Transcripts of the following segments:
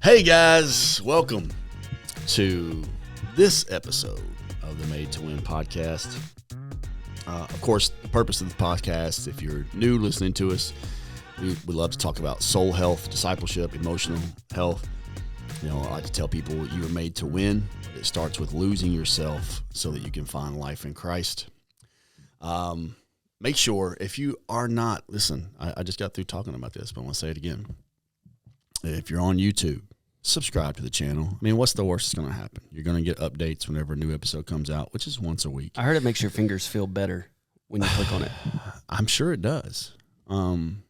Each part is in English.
Hey guys, welcome to this episode of the Made to Win podcast. Of course, the purpose of the podcast, if you're new listening to us, we love to talk about soul health, discipleship, emotional health. You know, I like to tell people you were made to win. It starts with losing yourself so that you can find life in Christ. Make sure if you are not, listen, I just got through talking about this, but I want to say it again. If you're on YouTube, subscribe to the channel. I mean, what's the worst that's going to happen? You're going to get updates whenever a new episode comes out, which is once a week. I heard it makes your fingers feel better when you click on it. I'm sure it does. And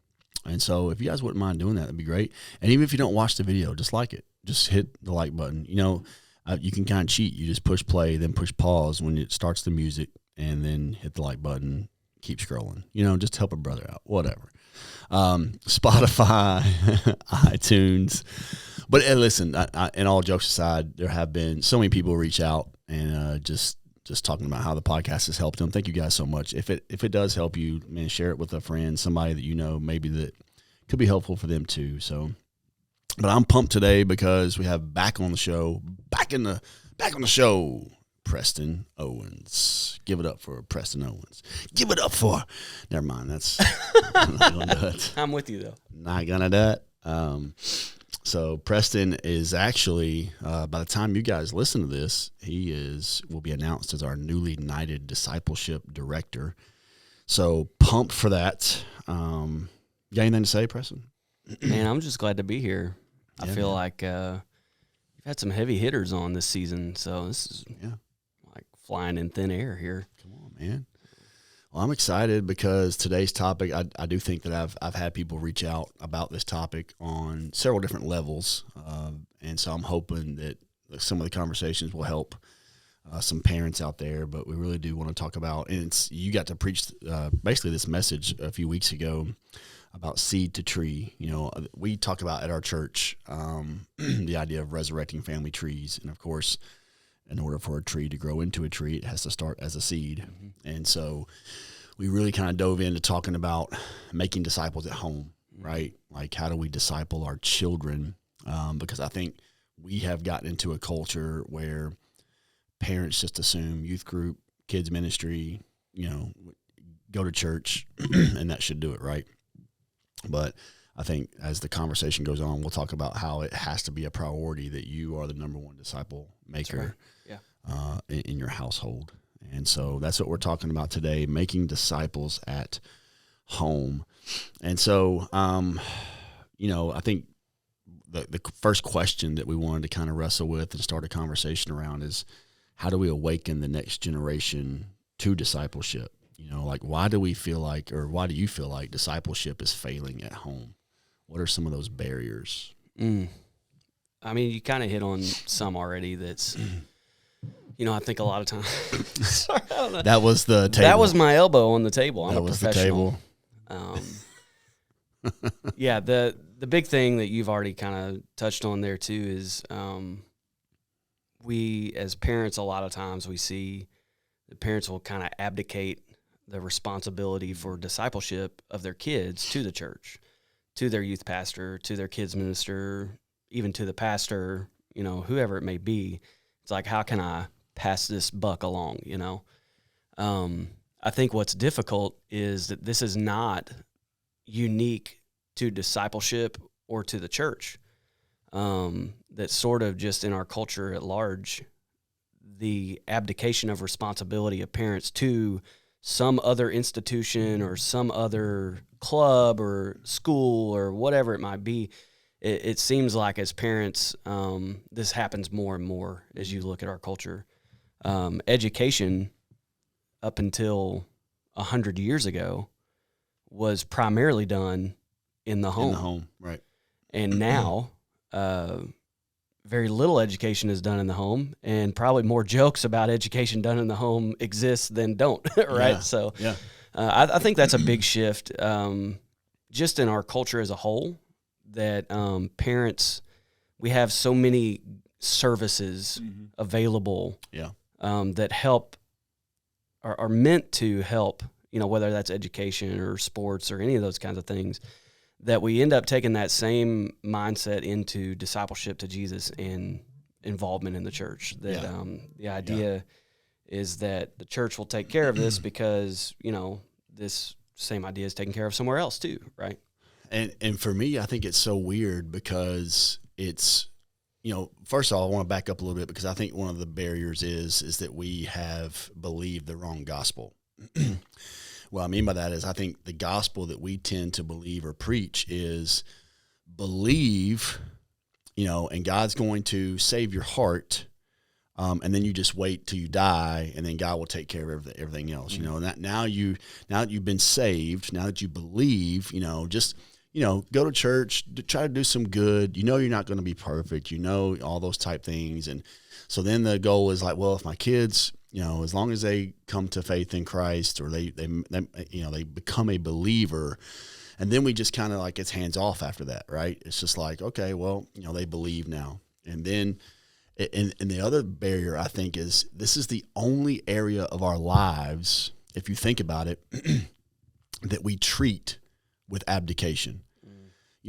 so if you guys wouldn't mind doing that, that'd be great. And even if you don't watch the video, just like it. Just hit the like button. You know, you can kind of cheat. You just push play, then push pause when it starts the music, and then hit the like button. Keep scrolling. You know, just help a brother out. Whatever. Spotify, iTunes. But listen, and all jokes aside, there have been so many people reach out and just talking about how the podcast has helped them. Thank you guys so much. If it does help you, man, share it with a friend, somebody that you know maybe that could be helpful for them too. So, but I'm pumped today because we have back on the show, Preston Owens. Give it up for Preston Owens. Give it up for. Never mind. That's I'm not gonna do it. I'm with you though. Not gonna do it. So Preston is actually, by the time you guys listen to this, will be announced as our newly knighted discipleship director. So pumped for that. You got anything to say, Preston? Man, I'm just glad to be here. I feel like you've had some heavy hitters on this season, so this is like flying in thin air here. Come on, man. Well, I'm excited because today's topic, I do think that I've had people reach out about this topic on several different levels, and so I'm hoping that some of the conversations will help some parents out there. But we really do want to talk about, and you got to preach basically this message a few weeks ago about seed to tree. You know, we talk about at our church the idea of resurrecting family trees, and of course, in order for a tree to grow into a tree, it has to start as a seed. Mm-hmm. And so we really kind of dove into talking about making disciples at home, right? Like, how do we disciple our children? Because I think we have gotten into a culture where parents just assume youth group, kids ministry, you know, go to church, and that should do it, right? But I think as the conversation goes on, we'll talk about how it has to be a priority that you are the number one disciple maker in your household. And so that's what we're talking about today, making disciples at home. And so, you know, I think the first question that we wanted to kind of wrestle with and start a conversation around is, how do we awaken the next generation to discipleship? You know, like, why do you feel like discipleship is failing at home? What are some of those barriers? I mean, you kind of hit on some already. That's, you know, I think a lot of times. Sorry, I don't know. That was the table. That was my elbow on the table. I'm a professional. The table. Yeah, the big thing that you've already kind of touched on there too is we as parents, a lot of times we see the parents will kind of abdicate the responsibility for discipleship of their kids to the church, to their youth pastor, to their kids minister, even to the pastor, you know, whoever it may be. It's like, how can I pass this buck along, you know? I think what's difficult is that this is not unique to discipleship or to the church. That's sort of just in our culture at large, the abdication of responsibility of parents to some other institution or some other club or school or whatever it might be. It seems like as parents, this happens more and more as you look at our culture. Education up until 100 years ago was primarily done in the home. In the home, right. And now, very little education is done in the home, and probably more jokes about education done in the home exist than don't, right? Yeah. So yeah. I think that's a big shift just in our culture as a whole, that parents, we have so many services available that help, are meant to help, you know, whether that's education or sports or any of those kinds of things, that we end up taking that same mindset into discipleship to Jesus and involvement in the church. That the idea is that the church will take care of this because, this same idea is taken care of somewhere else too, right? And for me, I think it's so weird because it's, first of all, I want to back up a little bit because I think one of the barriers is that we have believed the wrong gospel. What I mean by that is I think the gospel that we tend to believe or preach is believe, and God's going to save your heart, and then you just wait till you die, and then God will take care of everything else. And that now that you've been saved, now that you believe, just go to church, try to do some good. You're not going to be perfect. All those type things, and so then the goal is like, well, if my kids, as long as they come to faith in Christ or they become a believer, and then we just kind of like it's hands off after that, right? It's just like, okay, well, they believe now, and then. And the other barrier, I think, is this is the only area of our lives, if you think about it, that we treat with abdication.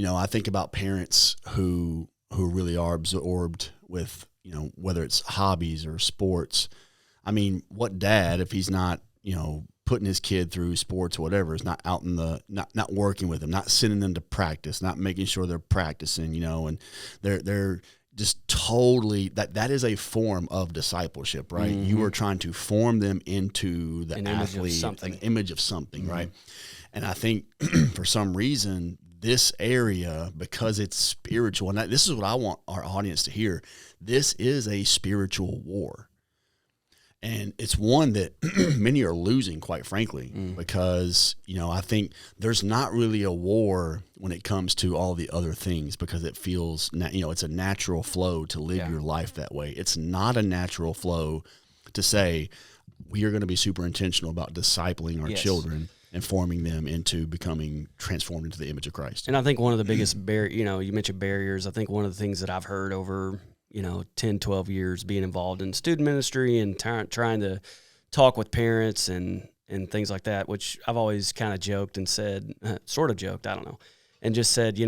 I think about parents who really are absorbed with, whether it's hobbies or sports. I mean, what dad, if he's not, putting his kid through sports or whatever, is not out in not working with them, not sending them to practice, not making sure they're practicing, and they're just totally that is a form of discipleship, right? Mm-hmm. You are trying to form them into the athlete, an image of something, mm-hmm. right? And I think for some reason, this area, because it's spiritual, and this is what I want our audience to hear, this is a spiritual war. And it's one that many are losing, quite frankly, because, I think there's not really a war when it comes to all the other things because it feels, it's a natural flow to live your life that way. It's not a natural flow to say we are going to be super intentional about discipling our children and forming them into becoming transformed into the image of Christ. And I think one of the biggest you mentioned barriers. I think one of the things that I've heard over 10, 12 years being involved in student ministry and trying to talk with parents and things like that, which I've always kind of joked and said, sort of joked, I don't know, and just said,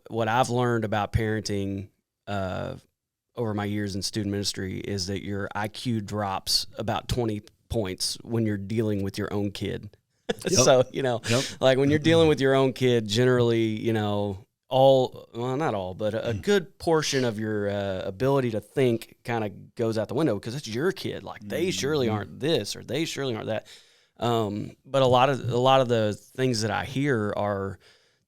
what I've learned about parenting over my years in student ministry is that your IQ drops about 20 points when you're dealing with your own kid. Yep. So, like when you're dealing with your own kid, generally, not all, but a good portion of your ability to think kind of goes out the window because it's your kid. Like they surely aren't this or they surely aren't that. But a lot of the things that I hear are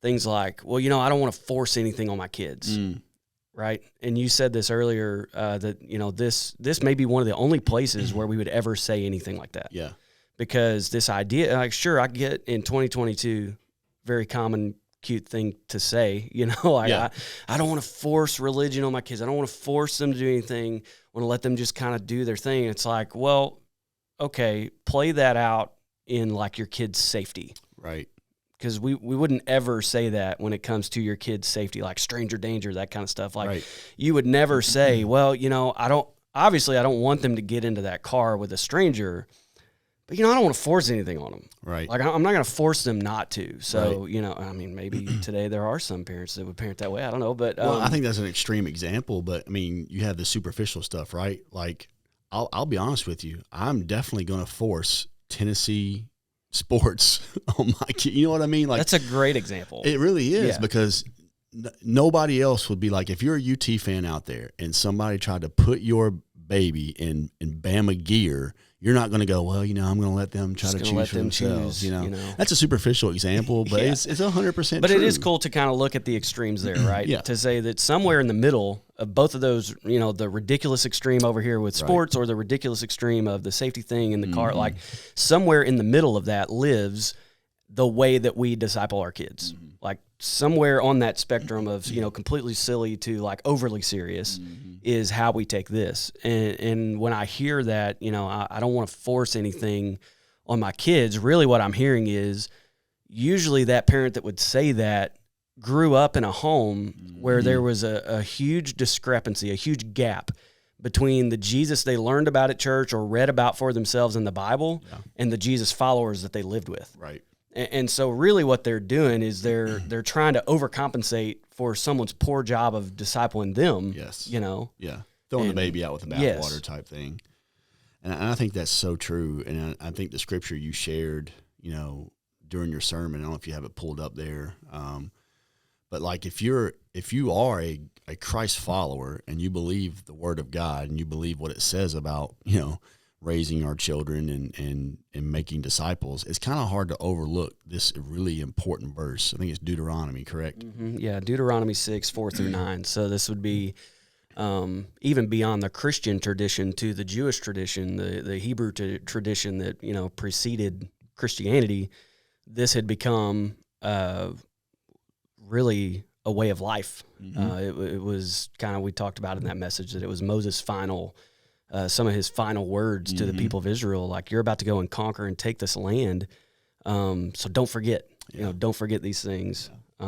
things like, well, I don't want to force anything on my kids. Right. And you said this earlier, that, this may be one of the only places where we would ever say anything like that. Yeah. Because this idea, like, sure, I get in 2022, very common, cute thing to say, I don't want to force religion on my kids. I don't want to force them to do anything. I want to let them just kind of do their thing. It's like, well, okay, play that out in like your kid's safety. Right. Because we wouldn't ever say that when it comes to your kid's safety, like stranger danger, that kind of stuff. Like you would never say, well, I don't want them to get into that car with a stranger, but, I don't want to force anything on them. Right. Like, I'm not going to force them not to. So, maybe today there are some parents that would parent that way. I don't know. But I think that's an extreme example. But, you have the superficial stuff, right? Like, I'll be honest with you. I'm definitely going to force Tennessee sports on my kid. You know what I mean? Like, that's a great example. It really is because nobody else would be like, if you're a UT fan out there and somebody tried to put your baby in Bama gear, you're not going to go, well, I'm going to let them try to choose for themselves. That's a superficial example, but it's 100% But true. It is cool to kind of look at the extremes there, right? Yeah. To say that somewhere in the middle of both of those, the ridiculous extreme over here with sports or the ridiculous extreme of the safety thing in the car, like somewhere in the middle of that lives the way that we disciple our kids. Like somewhere on that spectrum of, completely silly to like overly serious is how we take this. And when I hear that, I don't want to force anything on my kids. Really what I'm hearing is usually that parent that would say that grew up in a home where there was a huge discrepancy, a huge gap between the Jesus they learned about at church or read about for themselves in the Bible and the Jesus followers that they lived with. Right. And so really what they're doing is they're trying to overcompensate for someone's poor job of discipling them. Yes. Yeah. Throwing the baby out with the bathwater yes. type thing. And I think that's so true. And I think the scripture you shared, during your sermon, I don't know if you have it pulled up there. But like if you are a Christ follower and you believe the word of God and you believe what it says about, raising our children and making disciples, it's kind of hard to overlook this really important verse. I think it's Deuteronomy, correct? Mm-hmm. Yeah, Deuteronomy 6, 4-9. So this would be even beyond the Christian tradition to the Jewish tradition, the Hebrew tradition that, preceded Christianity. This had become really a way of life. Mm-hmm. It was kind of, we talked about in that message that it was Moses' some of his final words to the people of Israel, like, you're about to go and conquer and take this land. So don't forget, don't forget these things. Yeah.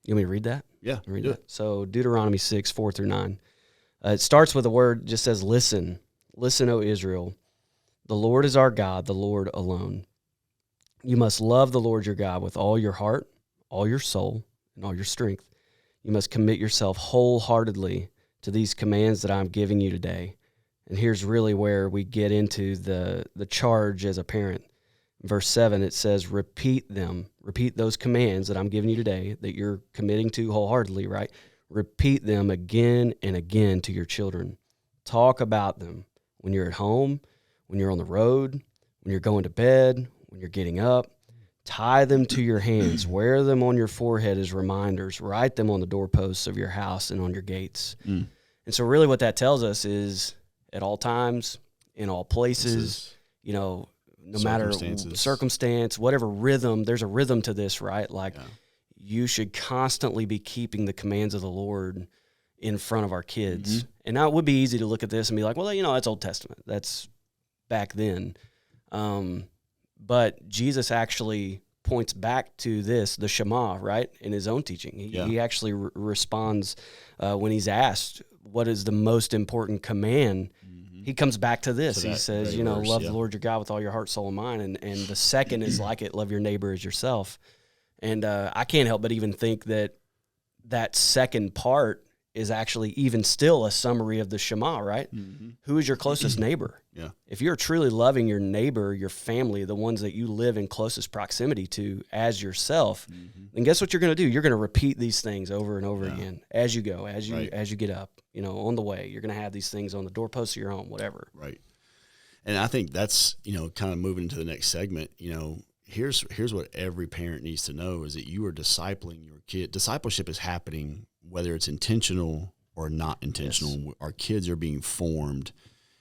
You want me to read that? Yeah. Read that. So Deuteronomy 6, 4-9. It starts with a word, just says, listen, O Israel, the Lord is our God, the Lord alone. You must love the Lord your God with all your heart, all your soul, and all your strength. You must commit yourself wholeheartedly to these commands that I'm giving you today. And here's really where we get into the charge as a parent. Verse 7, it says, repeat those commands that I'm giving you today that you're committing to wholeheartedly, right? Repeat them again and again to your children. Talk about them when you're at home, when you're on the road, when you're going to bed, when you're getting up. Tie them to your hands. Wear them on your forehead as reminders. Write them on the doorposts of your house and on your gates. And so really what that tells us is at all times, in all places, no matter circumstance, whatever rhythm, there's a rhythm to this, right? Like you should constantly be keeping the commands of the Lord in front of our kids. Mm-hmm. And now it would be easy to look at this and be like, well, that's Old Testament. That's back then. But Jesus actually points back to this, the Shema, right, in his own teaching. He actually responds when he's asked, what is the most important command? Mm-hmm. He comes back to this. He says, love the Lord your God with all your heart, soul, and mind. And the second is like it, love your neighbor as yourself. And I can't help but even think that second part is actually even still a summary of the Shema, right? Mm-hmm. Who is your closest neighbor? Yeah. If you're truly loving your neighbor, your family, the ones that you live in closest proximity to as yourself, then guess what you're going to do? You're going to repeat these things over and over again as you go, as you get up, on the way. You're going to have these things on the doorposts of your home, whatever. Right. And I think that's, kind of moving into the next segment, here's what every parent needs to know is that you are discipling your kid. Discipleship is happening whether it's intentional or not intentional. Yes. Our kids are being formed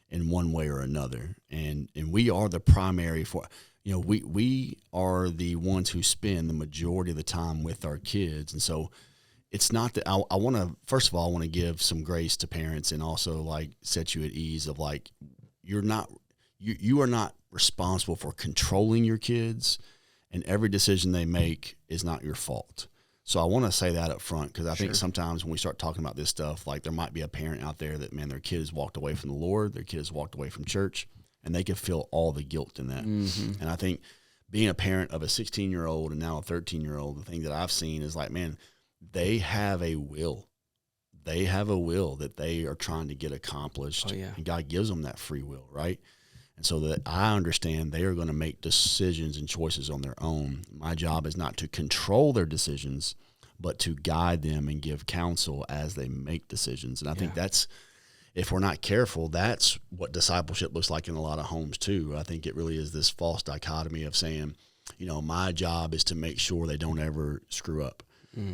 in one way or another. And we are the primary we are the ones who spend the majority of the time with our kids. And so it's not that I want to, first of all, I want to give some grace to parents and also like set you at ease of like, you are not responsible for controlling your kids, and every decision they make is not your fault. So I want to say that up front because I think sometimes when we start talking about this stuff, like there might be a parent out there that, man, their kid has walked away from the Lord, their kid has walked away from church, and they can feel all the guilt in that. Mm-hmm. And I think being a parent of a 16-year-old and now a 13-year-old, the thing that I've seen is like, man, they have a will. They have a will that they are trying to get accomplished, and God gives them that free will, right? And so that I understand they are going to make decisions and choices on their own. My job is not to control their decisions, but to guide them and give counsel as they make decisions. And I think that's, if we're not careful, that's what discipleship looks like in a lot of homes too. I think it really is this false dichotomy of saying, my job is to make sure they don't ever screw up.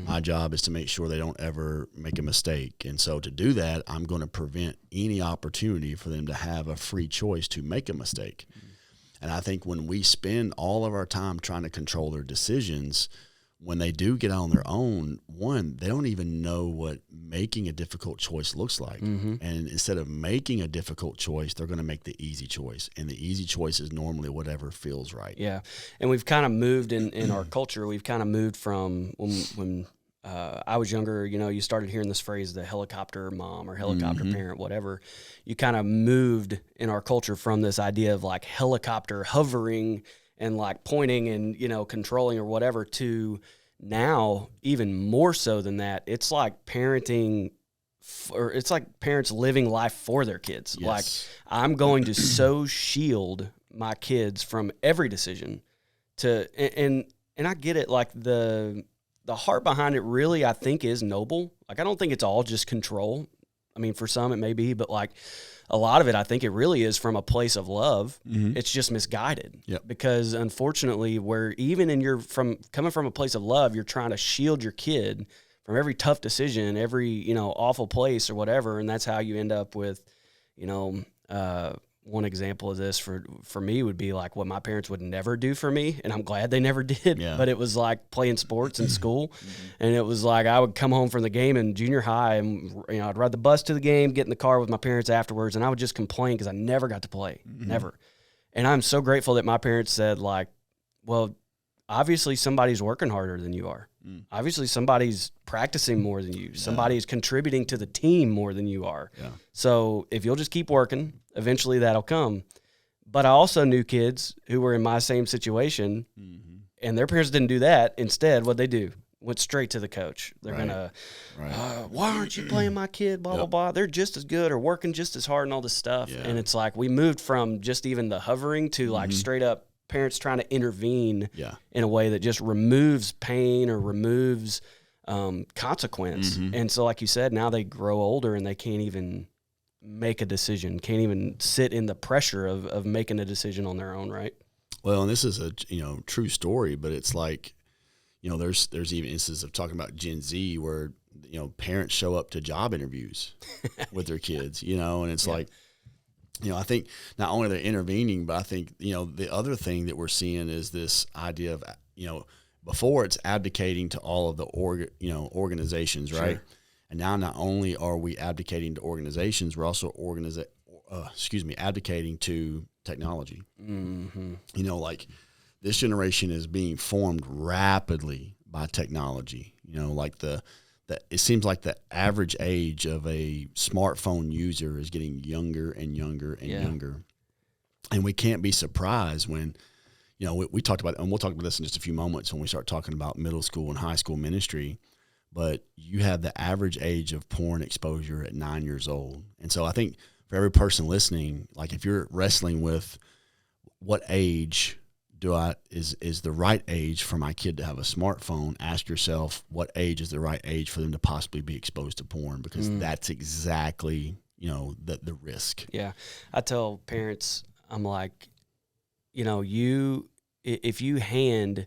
My job is to make sure they don't ever make a mistake. And so to do that, I'm going to prevent any opportunity for them to have a free choice to make a mistake. And I think when we spend all of our time trying to control their decisions, when they do get on their own, one, they don't even know what making a difficult choice looks like. Mm-hmm. And instead of making a difficult choice, they're going to make the easy choice. And the easy choice is normally whatever feels right. Yeah. And we've kind of moved in our culture, we've kind of moved from when I was younger, you started hearing this phrase, the helicopter mom or helicopter parent, whatever. You kind of moved in our culture from this idea of like helicopter hovering and like pointing and, controlling or whatever, to now even more so than that. It's like parenting, or it's like parents living life for their kids. Yes. Like, I'm going to so shield my kids from every decision and I get it. Like the heart behind it really, I think, is noble. Like, I don't think it's all just control. I mean, for some it may be, but like a lot of it, I think it really is from a place of love. Mm-hmm. It's just misguided. Yep. Because unfortunately, where even coming from a place of love, you're trying to shield your kid from every tough decision, every, awful place or whatever. And that's how you end up with, one example of this for me would be like what my parents would never do for me. And I'm glad they never did, but it was like playing sports in school. And it was like, I would come home from the game in junior high and, I'd ride the bus to the game, get in the car with my parents afterwards. And I would just complain because I never got to play, never. And I'm so grateful that my parents said, like, well, obviously somebody's working harder than you are. Obviously somebody's practicing more than you. Somebody's contributing to the team more than you are. Yeah. So if you'll just keep working, eventually that'll come. But I also knew kids who were in my same situation, and their parents didn't do that. Instead, what'd they do? Went straight to the coach. They're gonna, why aren't you playing my kid? Blah, blah, blah. They're just as good or working just as hard and all this stuff. Yeah. And it's like we moved from just even the hovering to like straight up parents trying to intervene in a way that just removes pain or removes consequence. And so, like you said, now they grow older and they can't even make a decision, can't even sit in the pressure of making a decision on their own, right? Well, and this is a true story, but it's like, there's even instances of talking about Gen Z where parents show up to job interviews with their kids, and it's like, I think not only they're intervening, but I think, the other thing that we're seeing is this idea of, before it's abdicating to all of the organizations, right? Sure. And now not only are we abdicating to organizations, we're also abdicating to technology. Like this generation is being formed rapidly by technology. Like it seems like the average age of a smartphone user is getting younger and younger and younger. And we can't be surprised when, we talked about, and we'll talk about this in just a few moments when we start talking about middle school and high school ministry, but you have the average age of porn exposure at 9 years old. And so I think for every person listening, like if you're wrestling with what age is the right age for my kid to have a smartphone, ask yourself what age is the right age for them to possibly be exposed to porn, because that's exactly, the risk. Yeah. I tell parents, I'm like, if you hand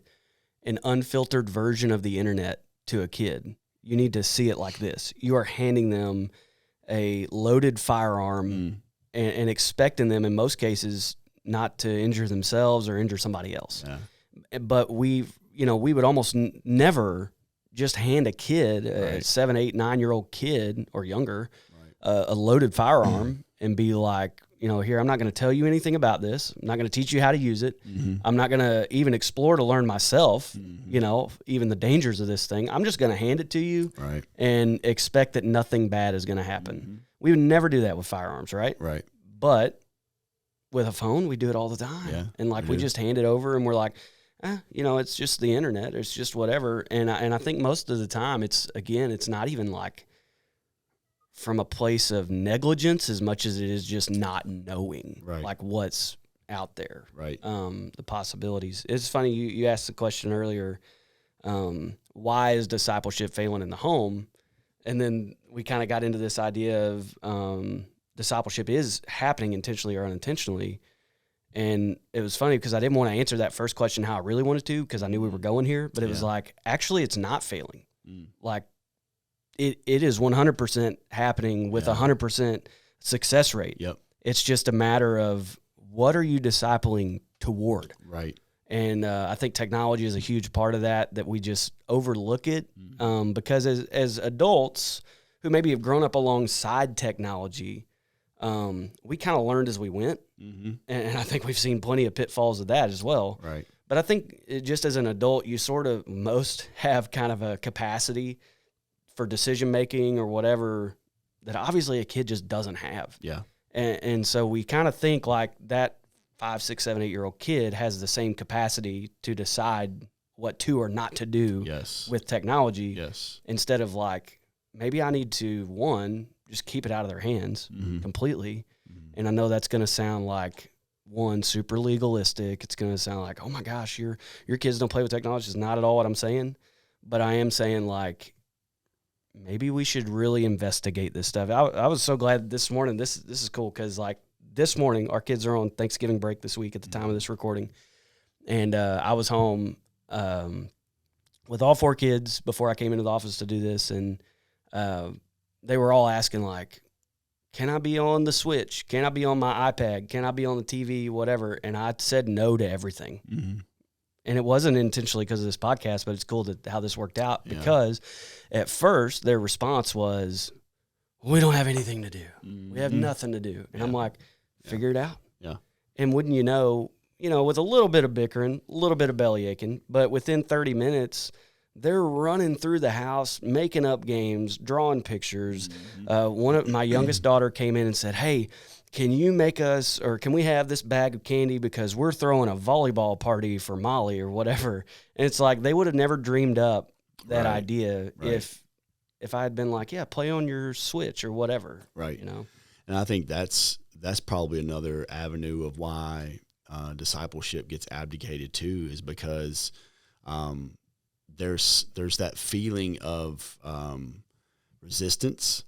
an unfiltered version of the internet to a kid, you need to see it like this. You are handing them a loaded firearm and expecting them in most cases not to injure themselves or injure somebody else. Yeah. But we would almost never just hand a kid, a 7, 8, 9-year-old kid or younger, a loaded firearm and be like, here, I'm not going to tell you anything about this. I'm not going to teach you how to use it. I'm not going to even explore to learn myself, even the dangers of this thing. I'm just going to hand it to you and expect that nothing bad is going to happen. We would never do that with firearms, right? Right. But with a phone, we do it all the time. Yeah, and like we just hand it over and we're like, it's just the internet. It's just whatever. And I think most of the time it's not even like from a place of negligence as much as it is just not knowing like what's out there. Right. The possibilities. It's funny. You asked the question earlier, why is discipleship failing in the home? And then we kind of got into this idea of, discipleship is happening intentionally or unintentionally. And it was funny because I didn't want to answer that first question how I really wanted to, because I knew we were going here, but it was like, actually it's not failing. Like it is 100% happening with 100% success rate. Yep. It's just a matter of what are you discipling toward? Right. And I think technology is a huge part of that we just overlook it because as adults who maybe have grown up alongside technology, we kind of learned as we went, and I think we've seen plenty of pitfalls of that as well. Right. But I think just as an adult, you sort of most have kind of a capacity for decision making or whatever that obviously a kid just doesn't have. Yeah. And so we kind of think like that 5, 6, 7, 8-year-old kid has the same capacity to decide what to or not to do with technology. Instead of like, maybe I need to, one, just keep it out of their hands completely. And I know that's going to sound like, one, super legalistic. It's going to sound like, oh my gosh, your kids don't play with technology. It's not at all what I'm saying. But I am saying, like, maybe we should really investigate this stuff. I was so glad this morning. This is cool because, like, this morning, our kids are on Thanksgiving break this week at the time of this recording. And I was home with all 4 kids before I came into the office to do this. And they were all asking, like, can I be on the Switch? Can I be on my iPad? Can I be on the TV? Whatever. And I said no to everything. And it wasn't intentionally because of this podcast, but it's cool how this worked out because at first their response was, we don't have anything to do. We have nothing to do. And I'm like, figure it out. And wouldn't you know, with a little bit of bickering, a little bit of belly aching, but within 30 minutes, they're running through the house, making up games, drawing pictures. One of my youngest daughter came in and said, hey, can you make us, or can we have this bag of candy because we're throwing a volleyball party for Molly or whatever. And it's like, they would have never dreamed up that idea if I had been like, yeah, play on your Switch or whatever. Right. And I think that's probably another avenue of why discipleship gets abdicated too, is because there's that feeling of resistance,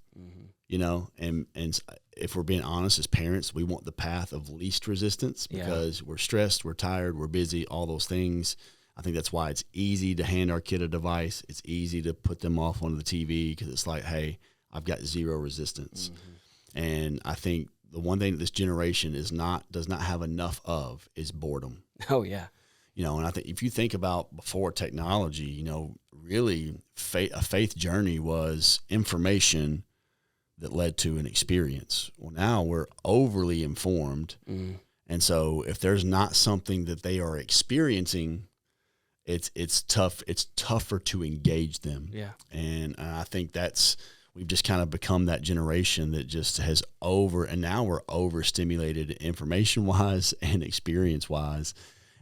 and if we're being honest as parents, we want the path of least resistance because we're stressed, we're tired, we're busy, all those things. I think that's why it's easy to hand our kid a device. It's easy to put them off onto the TV because it's like, hey, I've got zero resistance. And I think the one thing that this generation does not have enough of is boredom. Oh, yeah. And I think if you think about before technology, really a faith journey was information that led to an experience. Well, now we're overly informed. And so if there's not something that they are experiencing, it's tough. It's tougher to engage them. Yeah. And I think we've just kind of become that generation that just has and now we're overstimulated information wise and experience wise.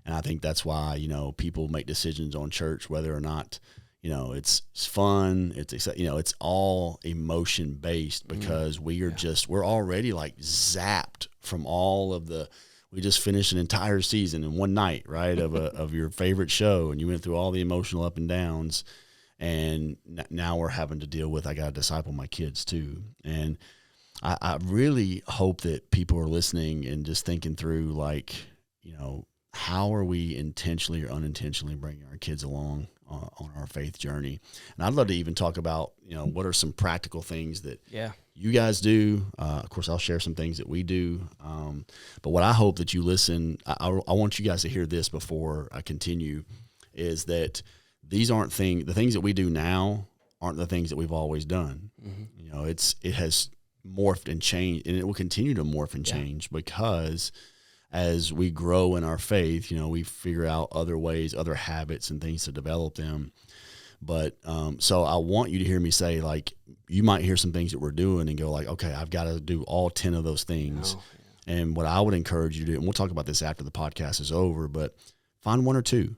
And I think that's why, people make decisions on church, whether or not, it's fun, it's all emotion based because we're already like zapped from all of we just finished an entire season in one night, right, of your favorite show. And you went through all the emotional up and downs. And now we're having to deal with, I got to disciple my kids too. And I really hope that people are listening and just thinking through, like, how are we intentionally or unintentionally bringing our kids along on our faith journey? And I'd love to even talk about, what are some practical things that you guys do. Of course, I'll share some things that we do. But what I hope that you listen, I want you guys to hear this before I continue, is that these aren't the things that we do now aren't the things that we've always done. It has morphed and changed, and it will continue to morph and change because as we grow in our faith, we figure out other ways, other habits and things to develop them. But so I want you to hear me say, like, you might hear some things that we're doing and go like, okay, I've got to do all 10 of those things. And what I would encourage you to do, and we'll talk about this after the podcast is over, but find 1 or 2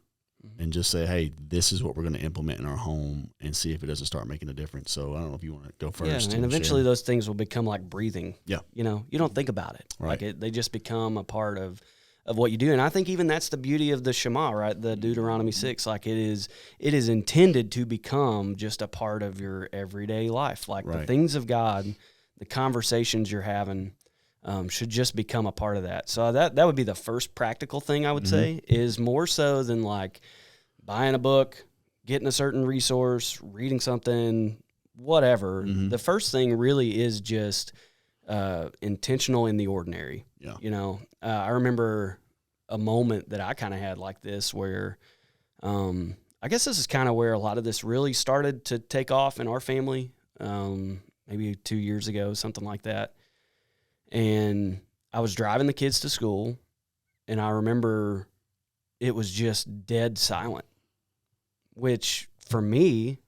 and just say, hey, this is what we're going to implement in our home and see if it doesn't start making a difference. So I don't know if you want to go first. Yeah, and eventually those things will become like breathing. Yeah. You don't think about it. Right. Like they just become a part of what you do. And I think even that's the beauty of the Shema, right? The Deuteronomy 6, like it is intended to become just a part of your everyday life. Like the things of God, the conversations you're having, should just become a part of that. So that would be the first practical thing I would say, is more so than like buying a book, getting a certain resource, reading something, whatever. The first thing really is just intentional in the ordinary. Yeah. I remember a moment that I kind of had like this where I guess this is kind of where a lot of this really started to take off in our family, maybe 2 years ago, something like that. And I was driving the kids to school, and I remember it was just dead silent, which for me,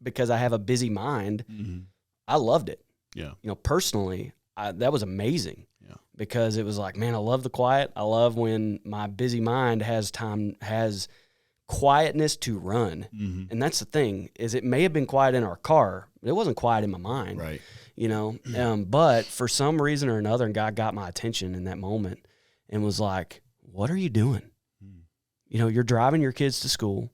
because I have a busy mind, I loved it. Yeah. Personally, that was amazing. Yeah. because it was like, man, I love the quiet. I love when my busy mind has quietness to run. Mm-hmm. And that's the thing, is it may have been quiet in our car, but it wasn't quiet in my mind. Right. You know, but for some reason or another, and God got my attention in that moment and was like, what are you doing? You know, you're driving your kids to school.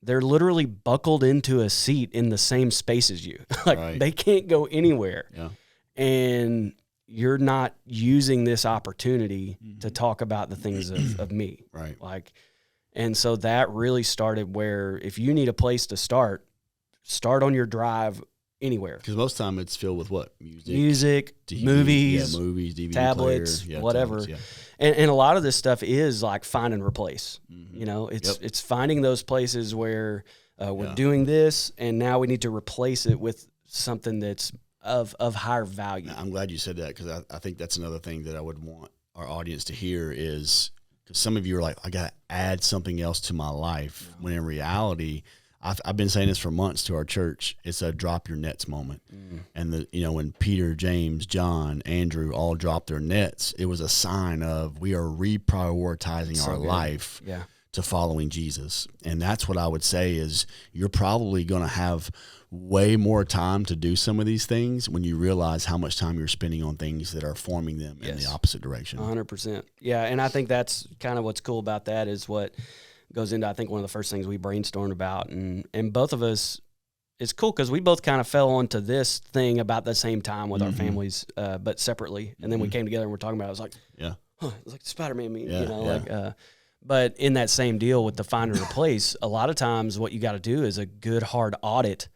They're literally buckled into a seat in the same space as you. Like, right. They can't go anywhere. Yeah. And you're not using this opportunity to talk about the things of me. Right. Like, and so that really started where if you need a place to start on your drive anywhere. Because most of the time it's filled with what? Music, TV, movies, DVD tablets, player, whatever. Tablets, and a lot of this stuff is like find and replace. Mm-hmm. You know, it's finding those places where we're Yeah. doing this, and now we need to replace it with something that's of higher value. I'm glad you said that, because I think that's another thing that I would want our audience to hear is, because some of you are like, I got to add something else to my life, when in reality, I've been saying this for months to our church. It's a drop your nets moment. And when Peter, James, John, Andrew all dropped their nets, it was a sign of we are reprioritizing our life to following Jesus. And that's what I would say is you're probably going to have way more time to do some of these things when you realize how much time you're spending on things that are forming them in the opposite direction. 100%. Yeah. And I think that's kind of what's cool about that is what goes into, I think, one of the first things we brainstormed about. And both of us, it's cool because we both kind of fell onto this thing about the same time with our families, but separately. And then we came together and we're talking about it. I was like, it's like the Spider-Man meme, but in that same deal with the find and replace, a lot of times what you got to do is a good hard audit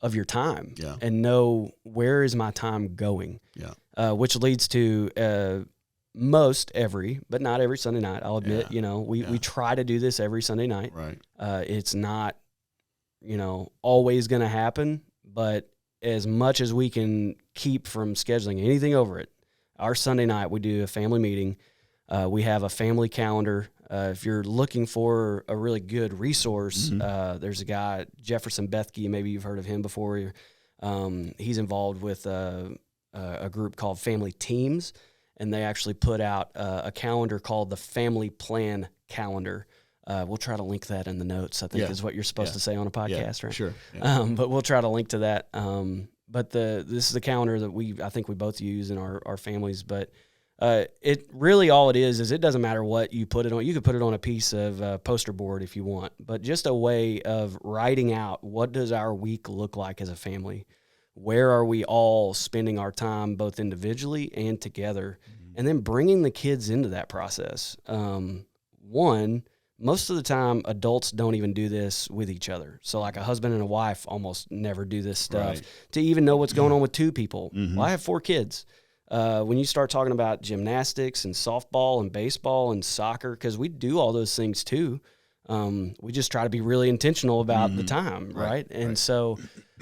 of your time and know, where is my time going? Which leads to but not every Sunday night. I'll admit, we try to do this every Sunday night. Right. It's not, always going to happen, but as much as we can keep from scheduling anything over it, our Sunday night, we do a family meeting. We have a family calendar. If you're looking for a really good resource, there's a guy, Jefferson Bethke, maybe you've heard of him before. He's involved with a group called Family Teams, and they actually put out a calendar called the Family Plan Calendar. We'll try to link that in the notes, I think is what you're supposed to say on a podcast, right? Sure. But we'll try to link to that. But this is the calendar that I think we both use in our families. But it really, all it is it doesn't matter what you put it on. You could put it on a piece of poster board if you want, but just a way of writing out, what does our week look like as a family? Where are we all spending our time, both individually and together? And then bringing the kids into that process. Most of the time, adults don't even do this with each other. So like a husband and a wife almost never do this stuff to even know what's going on with two people. Well, I have 4 kids. When you start talking about gymnastics and softball and baseball and soccer, because we do all those things too, we just try to be really intentional about the time, right? And so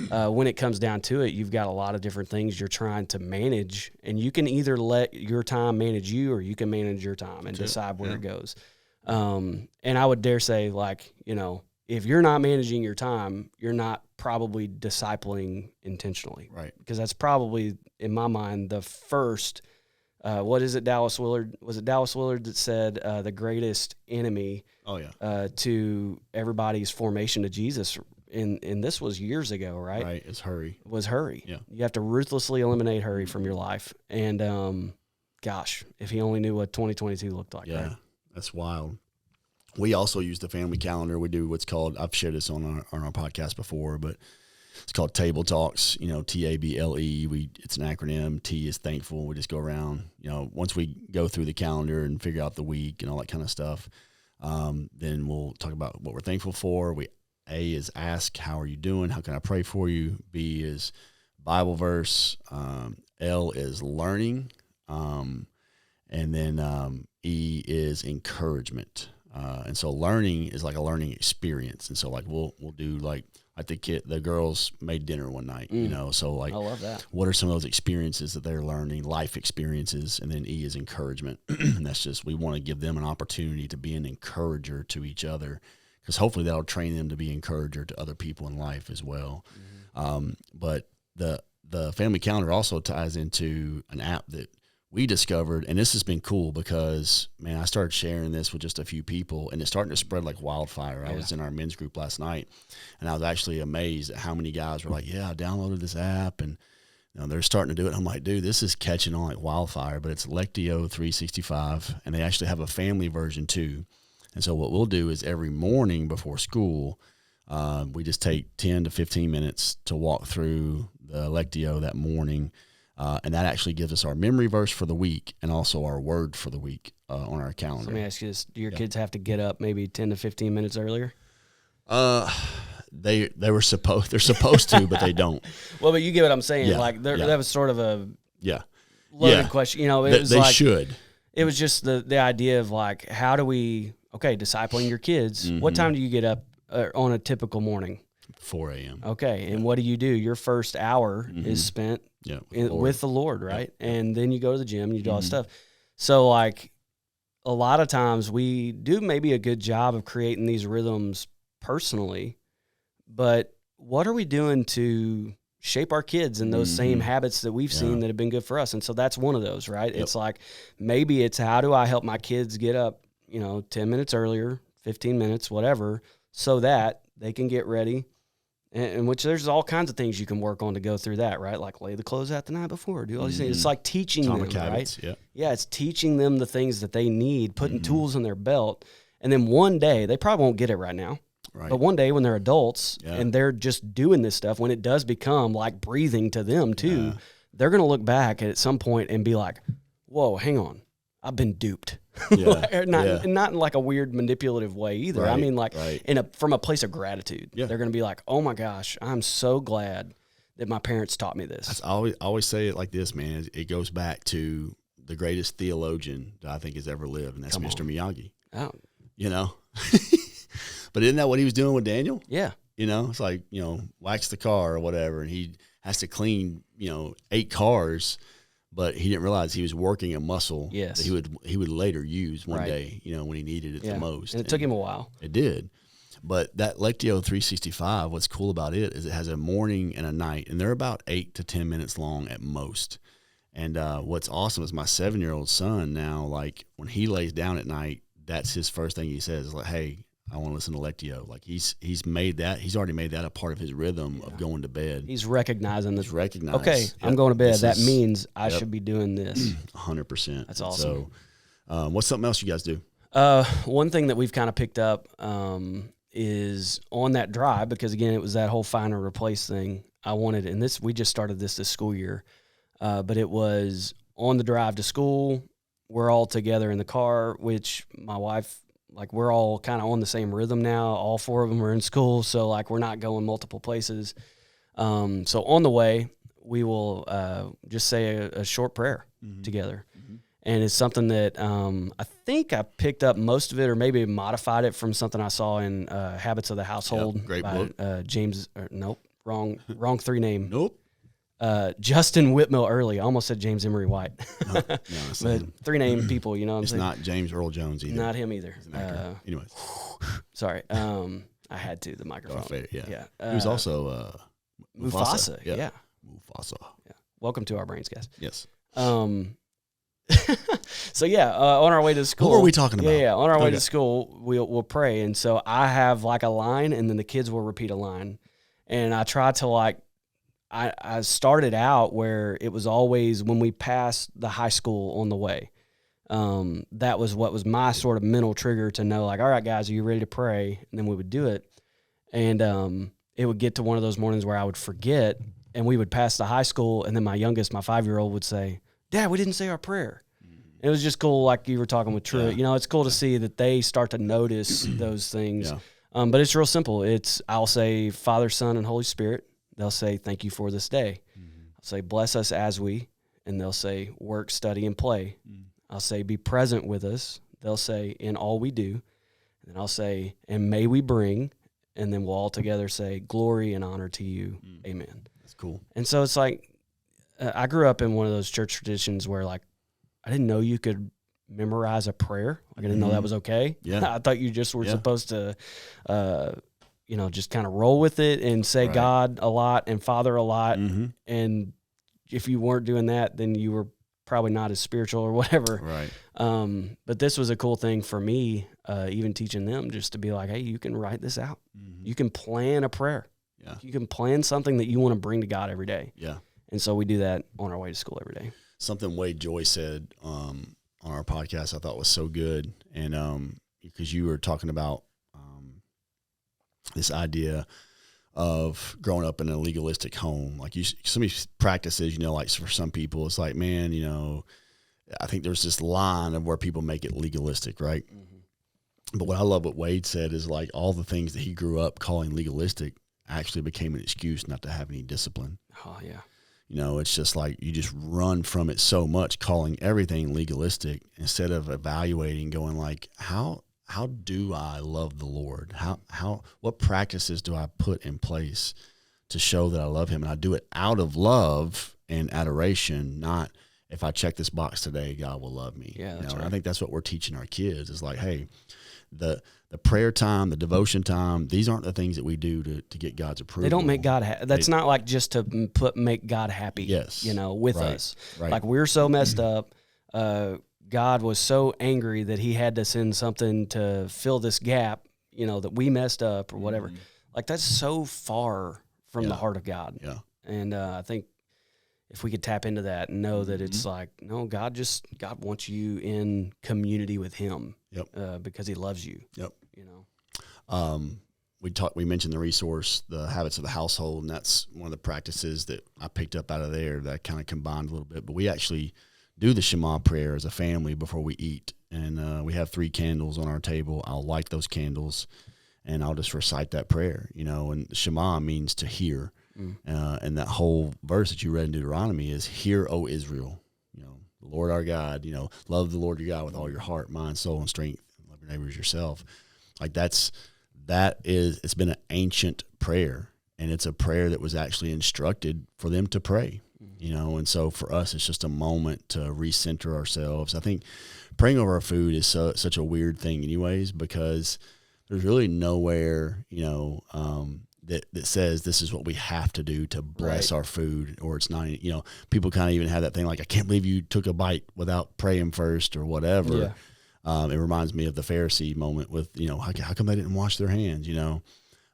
when it comes down to it, you've got a lot of different things you're trying to manage, and you can either let your time manage you, or you can manage your time and decide where it goes. And I would dare say, if you're not managing your time, you're not probably discipling intentionally. Right. Because that's probably, in my mind, the first, what is it, Dallas Willard? Was it Dallas Willard that said the greatest enemy to everybody's formation to Jesus? And this was years ago, right? Right. It's hurry. Was hurry. Yeah. You have to ruthlessly eliminate hurry from your life. And gosh, if he only knew what 2022 looked like. Yeah. Right? That's wild. We also use the family calendar. We do what's called, I've shared this on our podcast before, but it's called Table Talks, TABLE. It's an acronym. T is thankful. We just go around, once we go through the calendar and figure out the week and all that kind of stuff, then we'll talk about what we're thankful for. A is ask, how are you doing? How can I pray for you? B is Bible verse. L is learning. And then E is encouragement. And so learning is like a learning experience. And so like we'll do like the girls made dinner one night, so like, I love that. What are some of those experiences that they're learning, life experiences? And then E is encouragement. And that's just, we want to give them an opportunity to be an encourager to each other, because hopefully that'll train them to be an encourager to other people in life as well. But the family calendar also ties into an app that we discovered, and this has been cool because, man, I started sharing this with just a few people, and it's starting to spread like wildfire. I was in our men's group last night, and I was actually amazed at how many guys were like, yeah, I downloaded this app, and they're starting to do it. I'm like, dude, this is catching on like wildfire, but it's Lectio 365, and they actually have a family version too. And so what we'll do is every morning before school, we just take 10 to 15 minutes to walk through the Lectio that morning. And that actually gives us our memory verse for the week and also our word for the week on our calendar. So let me ask you this. Do your kids have to get up maybe 10 to 15 minutes earlier? They're supposed to, but they don't. Well, but you get what I'm saying. Yeah, like that was sort of a loaded question. It was they like, should. It was just the idea of like, how do we, discipling your kids. What time do you get up on a typical morning? 4 a.m. Okay. And what do? Your first hour is spent with the Lord, right? Yeah. And then you go to the gym and you do all that stuff. So like a lot of times we do maybe a good job of creating these rhythms personally, but what are we doing to shape our kids in those same habits that we've seen that have been good for us? And so that's one of those, right? Yep. It's like, maybe it's how do I help my kids get up, 10 minutes earlier, 15 minutes, whatever, so that they can get ready. And which there's all kinds of things you can work on to go through that, right? Like lay the clothes out the night before, do all these things. It's like teaching Atomic them, habits, right? Yeah, it's teaching them the things that they need, putting tools in their belt. And then one day, they probably won't get it right now. Right. But one day when they're adults and they're just doing this stuff, when it does become like breathing to them too, they're going to look back at some point and be like, whoa, hang on. I've been duped. Not in like a weird manipulative way either. Right, I mean, like from a place of gratitude. Yeah. They're going to be like, oh my gosh, I'm so glad that my parents taught me this. I always say it like this, man. It goes back to the greatest theologian that I think has ever lived, and that's Mr. Miyagi. Oh. But isn't that what he was doing with Daniel? Yeah. It's like, wax the car or whatever, and he has to clean, 8 cars. But he didn't realize he was working a muscle that he would later use one day, when he needed it the most. And it took him a while. It did. But that Lectio 365, what's cool about it is it has a morning and a night, and they're about 8 to 10 minutes long at most. And what's awesome is my 7-year-old son now, like when he lays down at night, that's his first thing he says is like, hey, I want to listen to Lectio. Like he's already made that a part of his rhythm of going to bed. He's recognizing this. He's recognized. Okay, I'm going to bed. That means I should be doing this. 100%. That's awesome. So, what's something else you guys do? One thing that we've kind of picked up is on that drive, because again, it was that whole find or replace thing. I wanted, and we just started this school year, but it was on the drive to school. We're all together in the car, which my wife, like we're all kind of on the same rhythm now. All 4 of them are in school, so like we're not going multiple places. So on the way, we will just say a short prayer together. And it's something that I think I picked up most of it, or maybe modified it from something I saw in Habits of the Household. Great book. James, wrong 3 name. Nope. Justin Whitmore Early. I almost said James Emery White. No, but 3 name people, what I'm it's saying? It's not James Earl Jones either. Not him either. Anyways. Sorry. I had to, the microphone. Yeah. He was also Mufasa. Yeah. Mufasa. Yeah. Welcome to our brains, guys. Yes. So on our way to school. What were we talking about? Yeah, on our way to school, we'll pray, and so I have like a line, and then the kids will repeat a line, and I try to I started out where it was always when we passed the high school on the way. That was what was my sort of mental trigger to know, like, all right, guys, are you ready to pray? And then we would do it, and it would get to one of those mornings where I would forget, and we would pass the high school, and then my youngest, my 5-year-old, would say, Dad, we didn't say our prayer. It was just cool, like you were talking with Truett. It's cool to see that they start to notice those things. Yeah. But it's real simple. I'll say Father, Son, and Holy Spirit. They'll say, thank you for this day. I'll say, bless us as we. And they'll say, work, study, and play. I'll say, be present with us. They'll say, in all we do. And I'll say, and may we bring. And then we'll all together say, glory and honor to you. Amen. That's cool. And so it's like, I grew up in one of those church traditions where, like, I didn't know you could memorize a prayer. Like, I didn't know that was okay. Yeah. I thought you just were supposed to, just kind of roll with it and say God a lot and Father a lot. And if you weren't doing that, then you were probably not as spiritual or whatever. Right. But this was a cool thing for me, even teaching them just to be like, hey, you can write this out. Mm-hmm. You can plan a prayer. Yeah. You can plan something that you want to bring to God every day. Yeah. And so we do that on our way to school every day. Something Wade Joy said on our podcast I thought was so good, and because you were talking about this idea of growing up in a legalistic home. Like some of these practices, like for some people, it's like, man, I think there's this line of where people make it legalistic, right? Mm-hmm. But what I love what Wade said is like all the things that he grew up calling legalistic actually became an excuse not to have any discipline. Oh, yeah. It's just like you just run from it so much, calling everything legalistic instead of evaluating, going like, how do I love the Lord? What practices do I put in place to show that I love him? And I do it out of love and adoration, not if I check this box today, God will love me. Yeah, that's right. And I think that's what we're teaching our kids is like, hey, the prayer time, the devotion time, these aren't the things that we do to get God's approval. They don't make God happy. That's not like just to make God happy, yes, with right, us. Right. Like we're so messed up. God was so angry that he had to send something to fill this gap, that we messed up or whatever. Mm-hmm. Like that's so far from the heart of God. Yeah. And I think if we could tap into that and know that it's like, no, God wants you in community with him. Yep. Because he loves you. Yep. We mentioned the resource, the habits of the household, and that's one of the practices that I picked up out of there that I kind of combined a little bit. But we actually do the Shema prayer as a family before we eat. And we have 3 candles on our table. I'll light those candles and I'll just recite that prayer, and Shema means to hear. And that whole verse that you read in Deuteronomy is, hear, O Israel, the Lord our God, love the Lord your God with all your heart, mind, soul, and strength. Love your neighbors yourself. Like it's been an ancient prayer, and it's a prayer that was actually instructed for them to pray. And so for us, it's just a moment to recenter ourselves. I think praying over our food is such a weird thing anyways, because there's really nowhere, that says this is what we have to do to bless our food, or it's not, people kind of even have that thing like, I can't believe you took a bite without praying first or whatever. Yeah. It reminds me of the Pharisee moment with, how come they didn't wash their hands,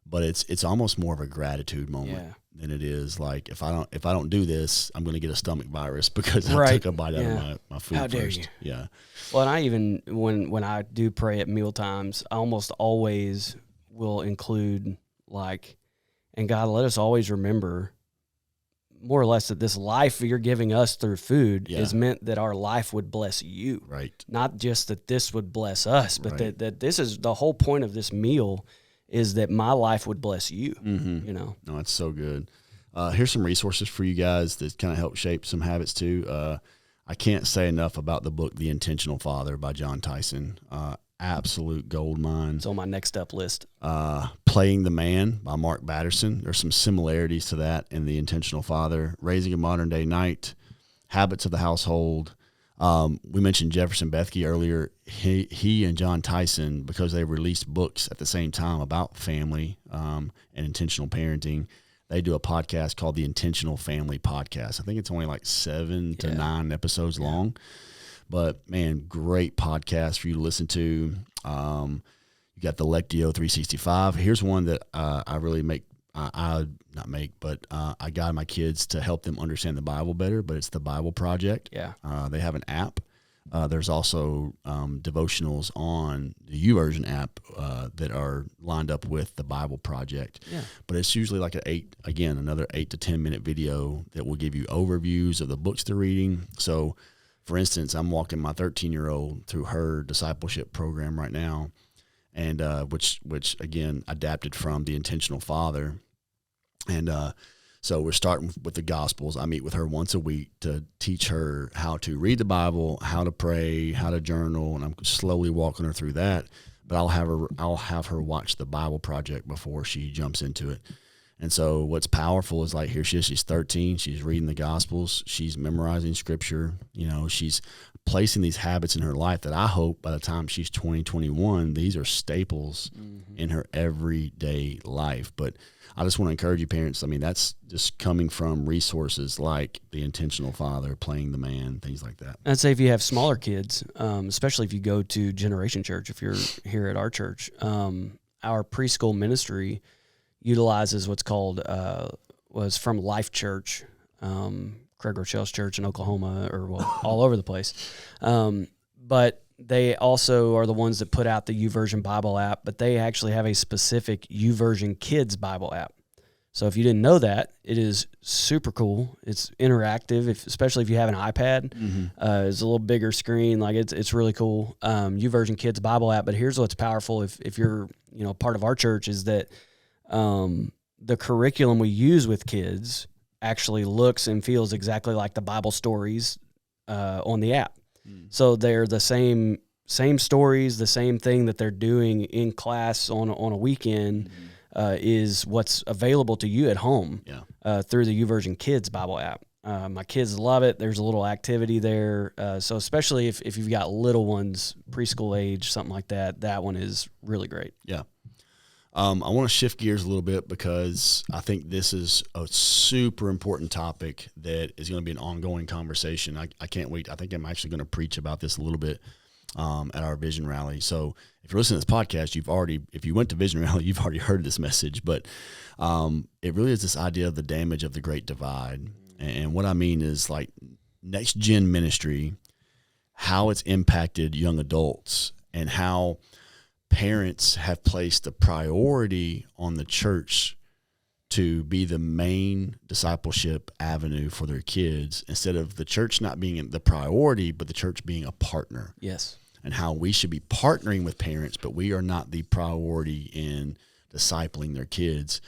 but it's almost more of a gratitude moment than it is like, if I don't do this, I'm going to get a stomach virus because I took a bite out of my food How dare first. You? Yeah. Well, and I even, when I do pray at meal times, I almost always will include like, and God, let us always remember more or less that this life you're giving us through food is meant that our life would bless you. Right. Not just that this would bless us, but that this is the whole point of this meal is that my life would bless you. Mm-hmm. No, it's so good. Here's some resources for you guys that kind of help shape some habits too. I can't say enough about the book, The Intentional Father by John Tyson. Absolute gold mine. It's on my next up list. Playing the Man by Mark Batterson. There's some similarities to that in The Intentional Father. Raising a Modern Day Knight. Habits of the Household. We mentioned Jefferson Bethke earlier. He and John Tyson, because they released books at the same time about family and intentional parenting, they do a podcast called the Intentional Family Podcast. I think it's only like 7 to 9 episodes long. But, man, great podcast for you to listen to. You got the Lectio 365. Here's one that I really I guide my kids to help them understand the Bible better, but it's the Bible Project. Yeah. They have an app. There's also devotionals on the YouVersion app that are lined up with the Bible Project. Yeah. But it's usually like another 8 to 10 minute video that will give you overviews of the books they're reading. So, for instance, I'm walking my 13-year-old through her discipleship program right now, and which again adapted from The Intentional Father, and so we're starting with the Gospels. I meet with her once a week to teach her how to read the Bible, how to pray, how to journal, and I'm slowly walking her through that. But I'll have her watch the Bible Project before she jumps into it. And so what's powerful is like, here she is, she's 13, she's reading the Gospels, she's memorizing Scripture, she's placing these habits in her life that I hope by the time she's 20, 21, these are staples in her everyday life. But I just want to encourage you parents, I mean, that's just coming from resources like The Intentional Father, Playing the Man, things like that. I'd say if you have smaller kids, especially if you go to Generation Church, if you're here at our church, our preschool ministry utilizes what's called, was from Life Church, Craig Rochelle's church in Oklahoma, or all over the place. But they also are the ones that put out the YouVersion Bible app, but they actually have a specific YouVersion Kids Bible app. So if you didn't know that, it is super cool. It's interactive, especially if you have an iPad. It's a little bigger screen. Like it's really cool. YouVersion Kids Bible app. But here's what's powerful if you're part of our church is that the curriculum we use with kids actually looks and feels exactly like the Bible stories on the app. So they're the same stories, the same thing that they're doing in class on a weekend is what's available to you at home through the YouVersion Kids Bible app. My kids love it. There's a little activity there. So especially if you've got little ones, preschool age, something like that, that one is really great. Yeah. I want to shift gears a little bit because I think this is a super important topic that is going to be an ongoing conversation. I can't wait. I think I'm actually going to preach about this a little bit at our Vision Rally. So if you're listening to this podcast, if you went to Vision Rally, you've already heard this message. But it really is this idea of the damage of the Great Divide. And what I mean is like next gen ministry, how it's impacted young adults and how parents have placed a priority on the church to be the main discipleship avenue for their kids instead of the church not being the priority, but the church being a partner. Yes. And how we should be partnering with parents, but we are not the priority in discipling their kids.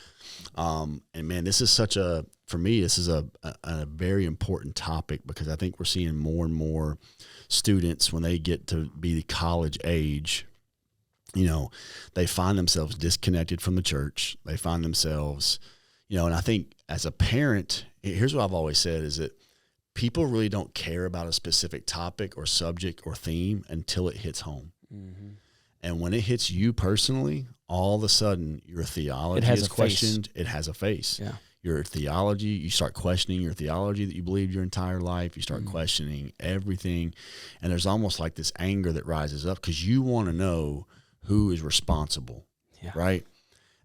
And man, this is for me, this is a very important topic because I think we're seeing more and more students when they get to be the college age, they find themselves disconnected from the church. They find themselves, and I think as a parent, here's what I've always said is that people really don't care about a specific topic or subject or theme until it hits home. Mm-hmm. And when it hits you personally, all of a sudden your theology is questioned. It has a face. Yeah. Your theology, you start questioning your theology that you believed your entire life. You start questioning everything. And there's almost like this anger that rises up because you want to know who is responsible, right?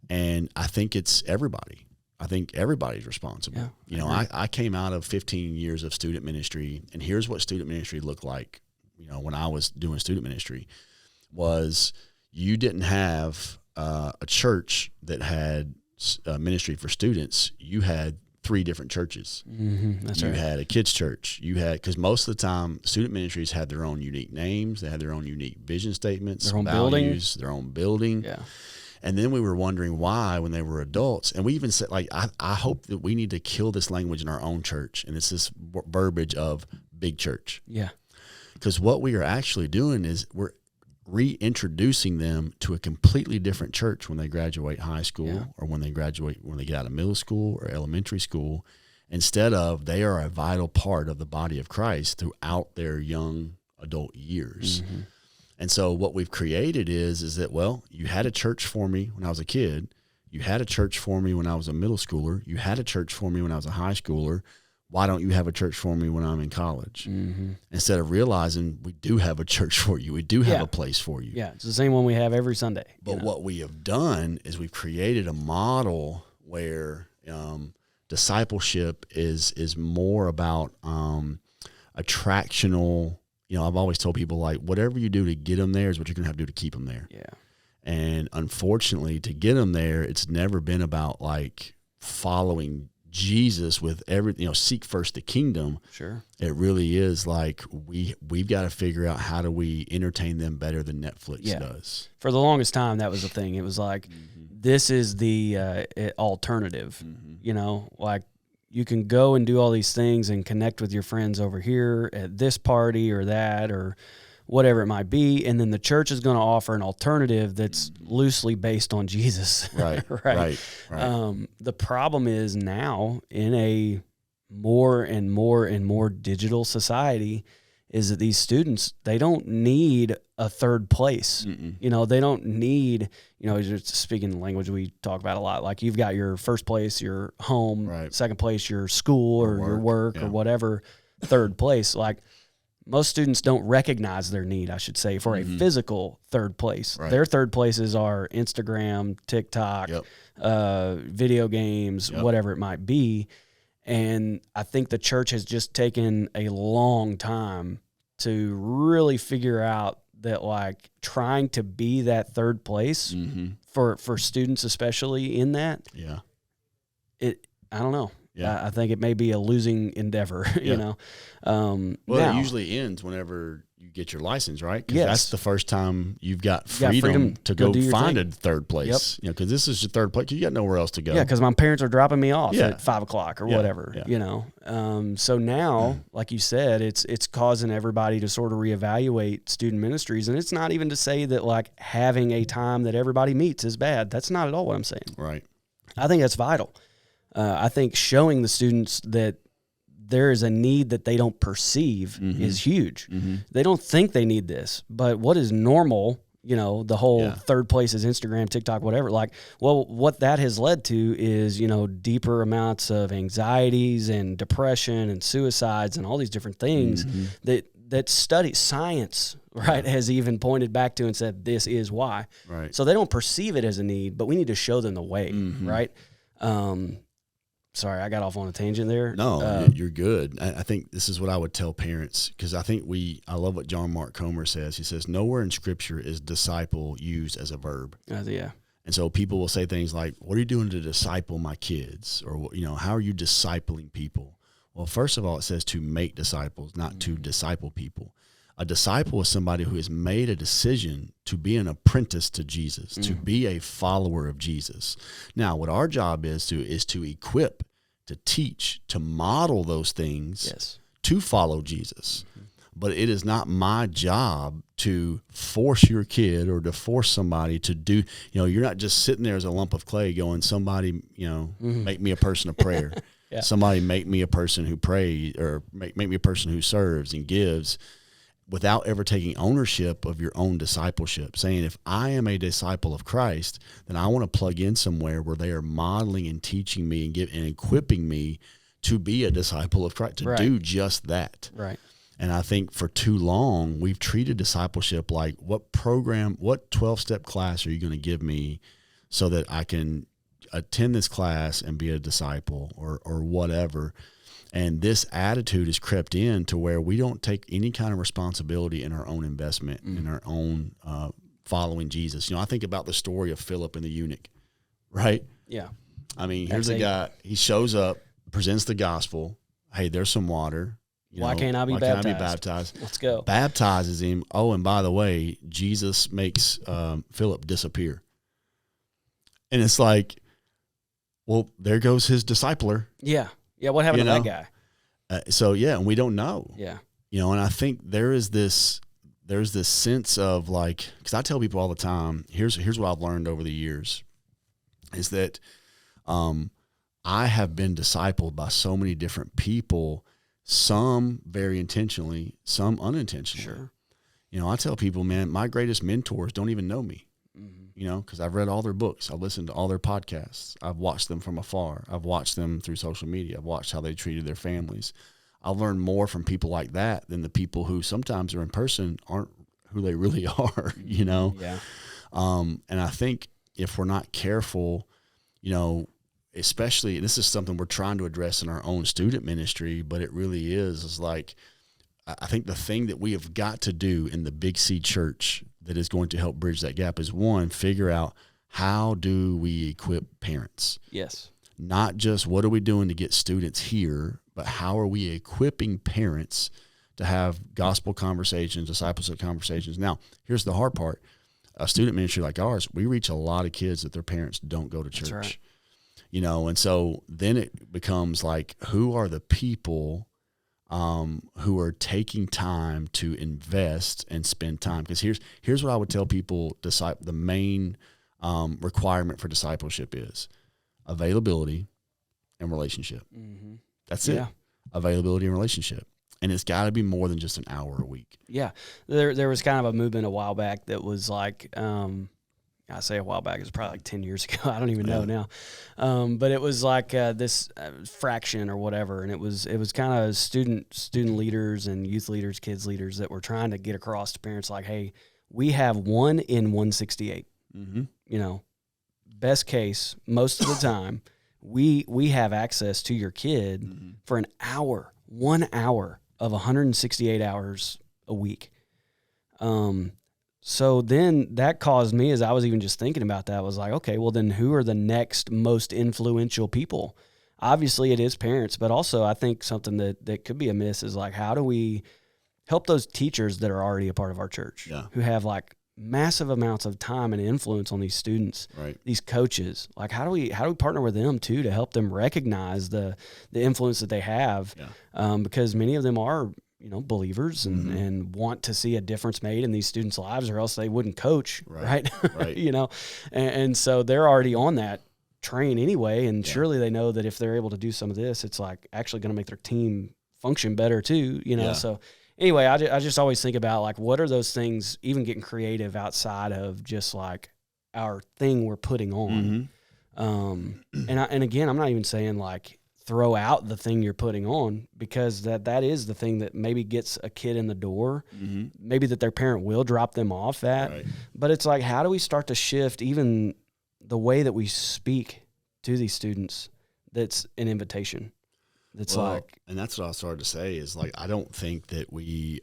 And I think it's everybody. I think everybody's responsible. Yeah, I came out of 15 years of student ministry, and here's what student ministry looked like, when I was doing student ministry, was you didn't have a church that had ministry for students. You had 3 different churches. That's you right. had a kids church. You had, because most of the time student ministries had their own unique names. They had their own unique vision statements, their own values, their own building. Yeah. And then we were wondering why when they were adults. And we even said, I hope that we need to kill this language in our own church. And it's this verbiage of big church. Yeah. Because what we are actually doing is we're reintroducing them to a completely different church when they graduate high school or when they get out of middle school or elementary school, instead of they are a vital part of the body of Christ throughout their young adult years. Mm-hmm. And so what we've created is that, well, you had a church for me when I was a kid. You had a church for me when I was a middle schooler. You had a church for me when I was a high schooler. Why don't you have a church for me when I'm in college? Mm-hmm. Instead of realizing we do have a church for you. We do have a place for you. Yeah, it's the same one we have every Sunday. But what we have done is we've created a model where discipleship is more about attractional. I've always told people, like, whatever you do to get them there is what you're going to have to do to keep them there. Yeah. And unfortunately, to get them there, it's never been about, like, following Jesus with seek first the kingdom. Sure. It really is like we've got to figure out how do we entertain them better than Netflix does. For the longest time, that was the thing. It was like, this is the alternative, like you can go and do all these things and connect with your friends over here at this party or that or whatever it might be, and then the church is going to offer an alternative that's loosely based on Jesus. Right. Right. The problem is now in a more and more digital society is that these students, they don't need a third place. You know, they don't need, you know, just speaking the language we talk about a lot, like you've got your first place, your home, second place, your school or your work or whatever, third place. Like most students don't recognize their need, I should say, for a physical third place. Their third places are Instagram, TikTok, video games, whatever it might be. And I think the church has just taken a long time to really figure out that, like, trying to be that third place for students, especially in that. Yeah. I don't know. Yeah. I think it may be a losing endeavor, you know? Well, it usually ends whenever you get your license, right? Because that's the first time you've got freedom to go find a third place. You know, because this is your third place. You got nowhere else to go. Yeah, because my parents are dropping me off at 5 o'clock or whatever, you know. So now, like you said, it's causing everybody to sort of reevaluate student ministries. And it's not even to say that, like, having a time that everybody meets is bad. That's not at all what I'm saying. Right. I think that's vital. I think showing the students that there is a need that they don't perceive is huge. They don't think they need this, but what is normal, you know, the whole third place is Instagram, TikTok, whatever. Like, well, what that has led to is, you know, deeper amounts of anxieties and depression and suicides and all these different things that science, right, has even pointed back to and said, this is why. Right. So they don't perceive it as a need, but we need to show them the way, right? Sorry, I got off on a tangent there. No, you're good. I think this is what I would tell parents, because I love what John Mark Comer says. He says, nowhere in Scripture is disciple used as a verb. Yeah. And so people will say things like, what are you doing to disciple my kids? Or, you know, how are you discipling people? Well, first of all, it says to make disciples, not to disciple people. A disciple is somebody who has made a decision to be an apprentice to Jesus, to be a follower of Jesus. Now, what our job is to equip, to teach, to model those things to follow Jesus. But it is not my job to force your kid or to force somebody to do, you know, you're not just sitting there as a lump of clay going, somebody, you know, make me a person of prayer. Somebody make me a person who prays, or make me a person who serves and gives, without ever taking ownership of your own discipleship, saying, if I am a disciple of Christ, then I want to plug in somewhere where they are modeling and teaching me and equipping me to be a disciple of Christ, to do just that. Right. And I think for too long, we've treated discipleship like, what 12-step class are you going to give me so that I can attend this class and be a disciple or whatever. And this attitude has crept in to where we don't take any kind of responsibility in our own investment, in our own following Jesus. You know, I think about the story of Philip and the eunuch, right? Yeah. I mean, here's a guy, he shows up, presents the gospel. Hey, there's some water. Why can't I be baptized? Let's go. Baptizes him. Oh, and by the way, Jesus makes Philip disappear. And it's like, well, there goes his discipler. Yeah. Yeah, what happened to that guy? And we don't know. Yeah. You know, and I think there's this sense of, like, because I tell people all the time, here's what I've learned over the years, is that I have been discipled by so many different people, some very intentionally, some unintentionally. Sure. You know, I tell people, man, my greatest mentors don't even know me. You know, because I've read all their books. I listened to all their podcasts. I've watched them from afar. I've watched them through social media. I've watched how they treated their families. I've learned more from people like that than the people who sometimes are in person aren't who they really are, you know? Yeah. And I think if we're not careful, you know, especially, and this is something we're trying to address in our own student ministry, but it really is like, I think the thing that we have got to do in the Big C Church that is going to help bridge that gap is, one, figure out, how do we equip parents? Yes. Not just what are we doing to get students here, but how are we equipping parents to have gospel conversations, discipleship conversations? Now, here's the hard part. A student ministry like ours, we reach a lot of kids that their parents don't go to church. That's right. You know, and so then it becomes like, who are the people who are taking time to invest and spend time. Because here's what I would tell people: the main requirement for discipleship is availability and relationship. Mm-hmm. That's it. Availability and relationship. And it's got to be more than just an hour a week. Yeah. There was kind of a movement a while back that was like, I say a while back, it was probably like 10 years ago. I don't even know now. But it was like this fraction or whatever. And it was kind of student leaders and youth leaders, kids leaders that were trying to get across to parents like, hey, we have 1 in 168. Mm-hmm. You know, best case, most of the time, we have access to your kid for an hour, 1 hour of 168 hours a week. So then that caused me, as I was even just thinking about that, I was like, okay, well then who are the next most influential people? Obviously it is parents, but also I think something that could be a miss is like, how do we help those teachers that are already a part of our church who have like massive amounts of time and influence on these students, these coaches? Like, how do we partner with them too to help them recognize the influence that they have? Because many of them are, you know, believers and want to see a difference made in these students' lives, or else they wouldn't coach, right? You know, and so they're already on that train anyway, and surely they know that if they're able to do some of this, it's like actually going to make their team function better too, you know. So anyway, I just always think about like, what are those things, even getting creative outside of just like our thing we're putting on. And again, I'm not even saying like throw out the thing you're putting on, because that is the thing that maybe gets a kid in the door, maybe that their parent will drop them off at, but it's like, how do we start to shift even the way that we speak to these students? That's an invitation. That's like, and that's what I started to say is like, I don't think that we've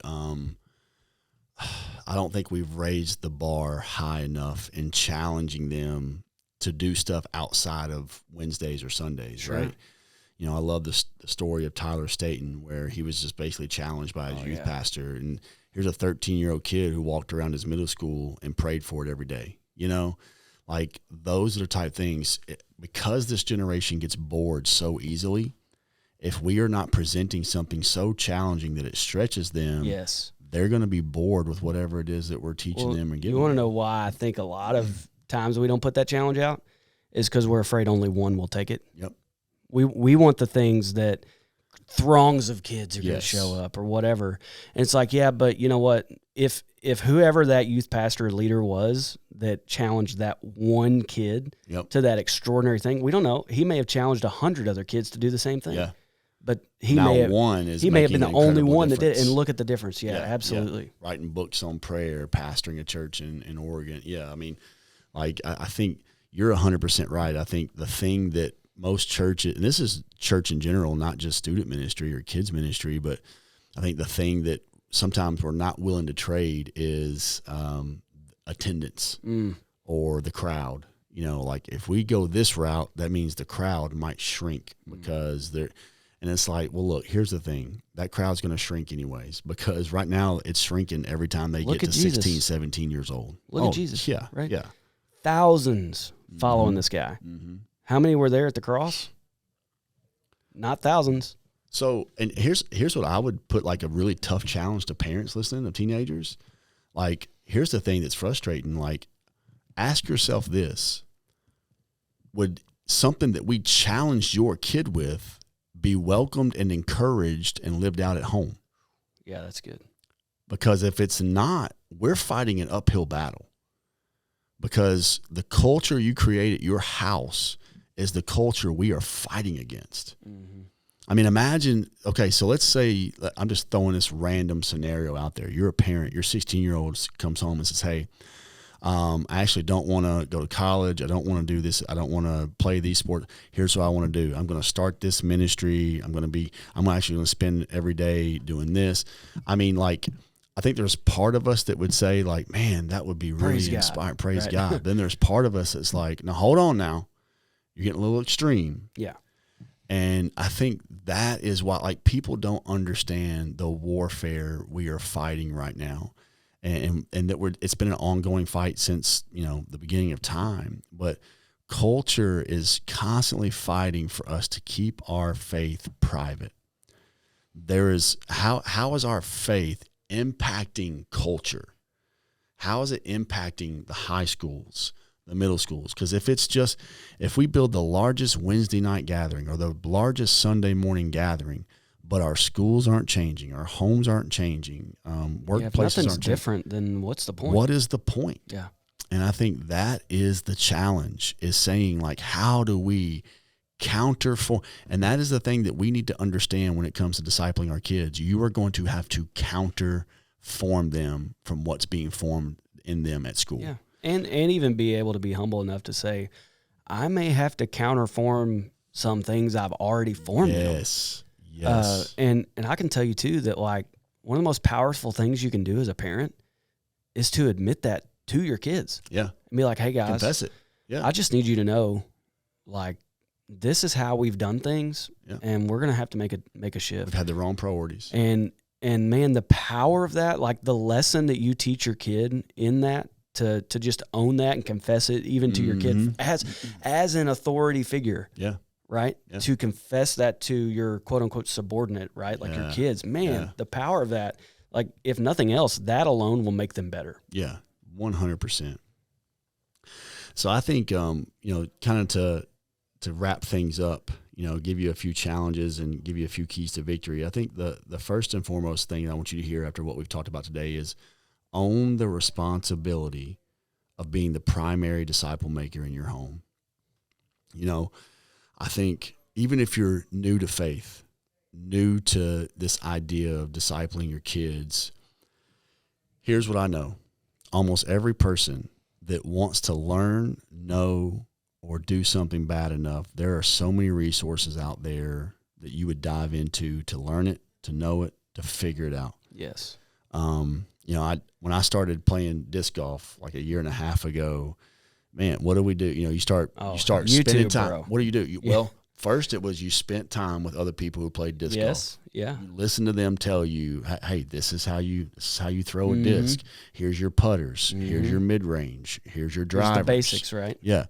raised the bar high enough in challenging them to do stuff outside of Wednesdays or Sundays, right? You know, I love the story of Tyler Staton, where he was just basically challenged by his youth pastor. And here's a 13-year-old kid who walked around his middle school and prayed for it every day. You know, like those are the type things, because this generation gets bored so easily. If we are not presenting something so challenging that it stretches them, they're going to be bored with whatever it is that we're teaching them and giving them. You want to know why I think a lot of times we don't put that challenge out? Is because we're afraid only one will take it. We want the things that throngs of kids are going to show up or whatever. And it's like, yeah, but you know what? If whoever that youth pastor or leader was that challenged that one kid to that extraordinary thing, we don't know. He may have challenged 100 other kids to do the same thing. But he may have been the only one that did it. And look at the difference. Absolutely. Writing books on prayer, pastoring a church in Oregon. I mean, like, I think you're 100% right. I think the thing that most churches, and this is church in general, not just student ministry or kids ministry, but I think the thing that sometimes we're not willing to trade is attendance or the crowd. You know, like if we go this route, that means the crowd might shrink because they're, and it's like, well, look, here's the thing. That crowd's going to shrink anyways, because right now it's shrinking every time they get to 16, 17 years old. Look at Jesus. Right? Thousands following this guy. How many were there at the cross? Not thousands. So, and here's what I would put like a really tough challenge to parents listening, of teenagers. Like, here's the thing that's frustrating. Like, ask yourself this: would something that we challenged your kid with be welcomed and encouraged and lived out at home? Yeah, that's good. Because if it's not, we're fighting an uphill battle. Because the culture you create at your house is the culture we are fighting against. I mean, imagine, okay, so let's say, I'm just throwing this random scenario out there. You're a parent, your 16-year-old comes home and says, hey, I actually don't want to go to college. I don't want to do this. I don't want to play these sports. Here's what I want to do. I'm going to start this ministry. I'm actually going to spend every day doing this. I mean, like, I think there's part of us that would say like, man, that would be really inspiring. Praise God. Then there's part of us that's like, now hold on now. You're getting a little extreme. And I think that is why, like, people don't understand the warfare we are fighting right now. And that it's been an ongoing fight since, you know, the beginning of time. But culture is constantly fighting for us to keep our faith private. there is how is our faith impacting culture? How is it impacting the high schools, the middle schools? Because if we build the largest Wednesday night gathering or the largest Sunday morning gathering, but our schools aren't changing, our homes aren't changing, workplaces if nothing's aren't different, then what's the point? What is the point? Yeah. And I think that is the challenge, is saying, like, how do we counterform? And that is the thing that we need to understand when it comes to discipling our kids. You are going to have to counterform them from what's being formed in them at school. Yeah. And even be able to be humble enough to say, I may have to counterform some things I've already formed. Yes. And I can tell you too that, like, one of the most powerful things you can do as a parent is to admit that to your kids. Yeah. And be like, hey guys, confess it. Yeah. I just need you to know, like, this is how we've done things, and we're gonna have to make a shift. We've had the wrong priorities. And man, the power of that, like the lesson that you teach your kid in that, to just own that and confess it even to your kid as an authority figure. Yeah. Right? Yeah. To confess that to your quote unquote subordinate, right? Like your kids. Man, the power of that, like, if nothing else, that alone will make them better. Yeah. 100%. So I think, kind of to wrap things up, give you a few challenges and give you a few keys to victory. I think the first and foremost thing I want you to hear after what we've talked about today is own the responsibility of being the primary disciple maker in your home. I think even if you're new to faith, new to this idea of discipling your kids, here's what I know. Almost every person that wants to learn, know, or do something bad enough, there are so many resources out there that you would dive into to learn it, to know it, to figure it out. Yes. When I started playing disc golf like a year and a half ago, man, what do we do? You start YouTube, spending time. bro. What do you do? Well, first it was you spent time with other people who played disc golf. Yeah. You listen to them tell you, hey, this is how you throw a disc. Here's your putters. Here's your mid range. Here's your drivers. Here's the basics, right? Yeah.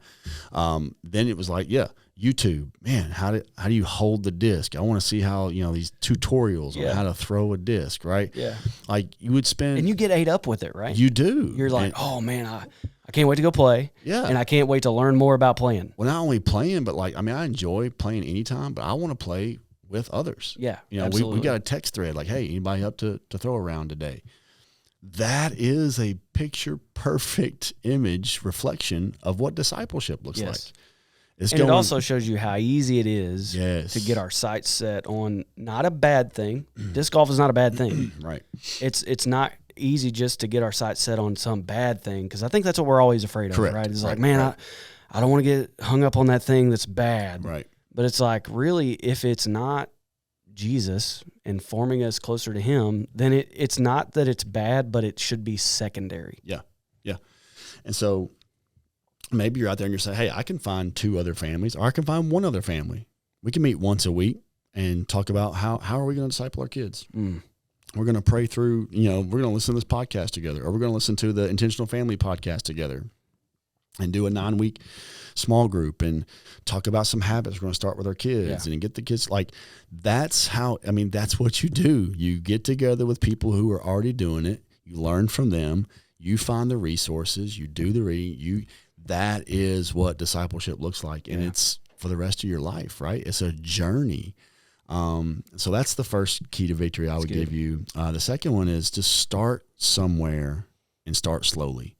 Then it was like, YouTube. Man, how do you hold the disc? I want to see how these tutorials on how to throw a disc, right? Yeah. Like you would spend, and you get ate up with it, right? You do. You're like, oh man, I can't wait to go play. Yeah. And I can't wait to learn more about playing. Well, not only playing, but I enjoy playing anytime, but I want to play with others. Yeah. We got a text thread like, hey, anybody up to throw around today? That is a picture perfect image reflection of what discipleship looks like. It also shows you how easy it is to get our sights set on not a bad thing. Disc golf is not a bad thing. Right. It's not easy just to get our sights set on some bad thing, because I think that's what we're always afraid of. Correct. Right? It's like, man, I don't want to get hung up on that thing that's bad. Right. But it's like, really, if it's not Jesus and forming us closer to him, then it's not that it's bad, but it should be secondary. Yeah. Yeah. And so maybe you're out there and you're saying, hey, I can find 2 other families, or I can find 1 other family. We can meet once a week and talk about how are we going to disciple our kids? We're going to pray through, we're going to listen to this podcast together, or we're going to listen to the Intentional Family podcast together and do a 9-week small group and talk about some habits we're going to start with our kids and get the kids. Like, that's what you do. You get together with people who are already doing it. You learn from them. You find the resources. You do the reading. That is what discipleship looks like. And it's for the rest of your life, right? It's a journey. So that's the first key to victory I would give you. The second one is to start somewhere and start slowly.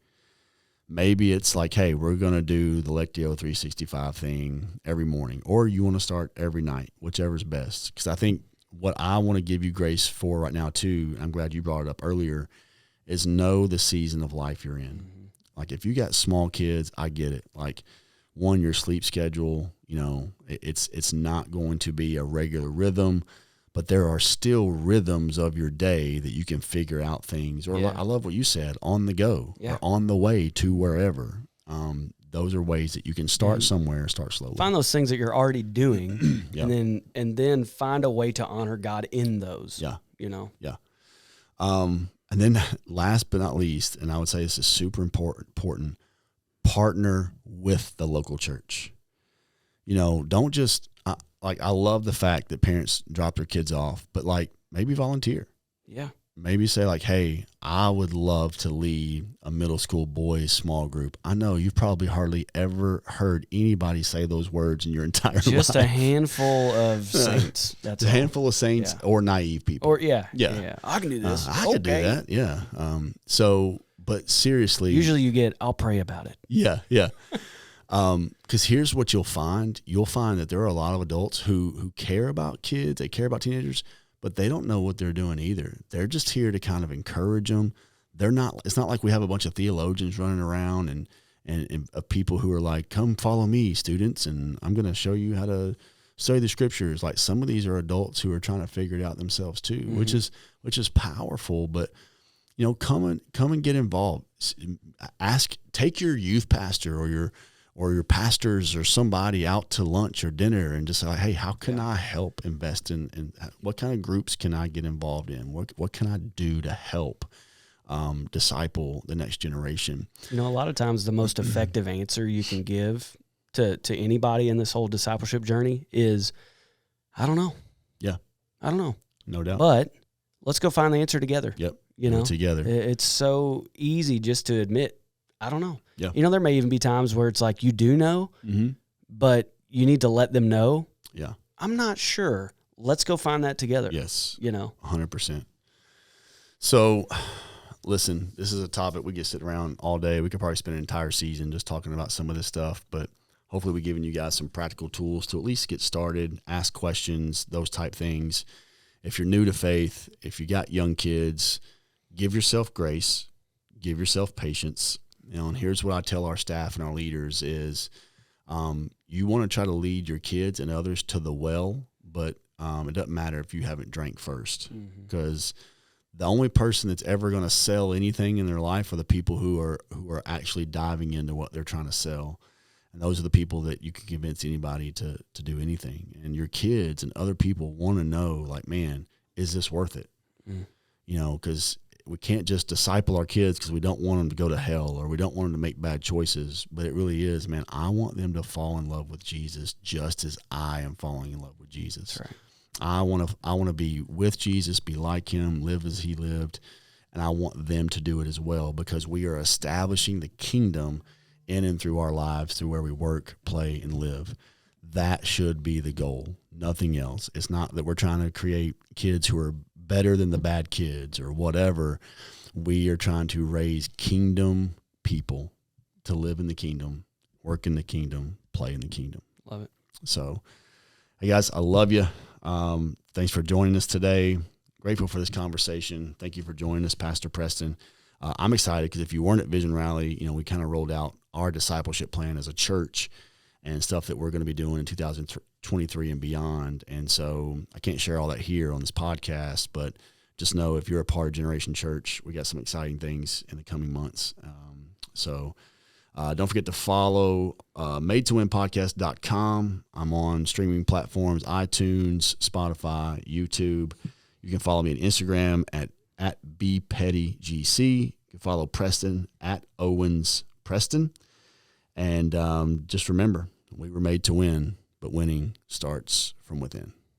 Maybe it's like, hey, we're going to do the Lectio 365 thing every morning, or you want to start every night, whichever's best. Because I think what I want to give you grace for right now too, I'm glad you brought it up earlier, is know the season of life you're in. Mm-hmm. Like if you got small kids, I get it. Like your sleep schedule, it's not going to be a regular rhythm, but there are still rhythms of your day that you can figure out things. Or I love what you said, on the go or on the way to wherever. Those are ways that you can start somewhere, start slowly. Find those things that you're already doing and then find a way to honor God in those. Yeah. Yeah. And then last but not least, and I would say this is super important, partner with the local church. Don't just, I love the fact that parents drop their kids off, but maybe volunteer. Yeah. Maybe say like, hey, I would love to lead a middle school boys small group. I know you've probably hardly ever heard anybody say those words in your entire life. Just a handful of saints. That's a handful of saints or naive people. Or yeah. I can do this. I could do that. Yeah. But seriously, usually you get, I'll pray about it. Yeah. Because here's what you'll find. You'll find that there are a lot of adults who care about kids. They care about teenagers, but they don't know what they're doing either. They're just here to kind of encourage them. It's not like we have a bunch of theologians running around and people who are like, come follow me, students, and I'm going to show you how to study the scriptures. Like, some of these are adults who are trying to figure it out themselves too, which is powerful. But come and get involved. Take your youth pastor or your pastors or somebody out to lunch or dinner and just say, hey, how can I help invest in what kind of groups can I get involved in? What can I do to help disciple the next generation? A lot of times the most effective answer you can give to anybody in this whole discipleship journey is, I don't know. Yeah. I don't know. No doubt. But let's go find the answer together. Yep. Together. It's so easy just to admit, I don't know. Yeah. There may even be times where it's like you do know, but you need to let them know. Yeah. I'm not sure. Let's go find that together. Yes. 100%. So, listen, this is a topic we could sit around all day. We could probably spend an entire season just talking about some of this stuff, but hopefully we're giving you guys some practical tools to at least get started, ask questions, those type things. If you're new to faith, if you got young kids, give yourself grace, give yourself patience. And here's what I tell our staff and our leaders is you want to try to lead your kids and others to the well, but it doesn't matter if you haven't drank first, because the only person that's ever going to sell anything in their life are the people who are actually diving into what they're trying to sell. And those are the people that you can convince anybody to do anything. And your kids and other people want to know, like, man, is this worth it? Because we can't just disciple our kids because we don't want them to go to hell or we don't want them to make bad choices. But it really is, man, I want them to fall in love with Jesus just as I am falling in love with Jesus. That's right. I want to be with Jesus, be like him, live as he lived, and I want them to do it as well, because we are establishing the kingdom in and through our lives, through where we work, play, and live. That should be the goal, nothing else. It's not that we're trying to create kids who are better than the bad kids or whatever. We are trying to raise kingdom people to live in the kingdom, work in the kingdom, play in the kingdom. Love it. So, hey guys, I love you. Thanks for joining us today. Grateful for this conversation. Thank you for joining us, Pastor Preston. I'm excited because if you weren't at Vision Rally, we kind of rolled out our discipleship plan as a church and stuff that we're going to be doing in 2023 and beyond. And so I can't share all that here on this podcast, but just know if you're a part of Generation Church, we got some exciting things in the coming months. Don't forget to follow madetowinpodcast.com. I'm on streaming platforms, iTunes, Spotify, YouTube. You can follow me on Instagram at bpettygc. You can follow Preston at Owens Preston. And just remember, we were made to win, but winning starts from within.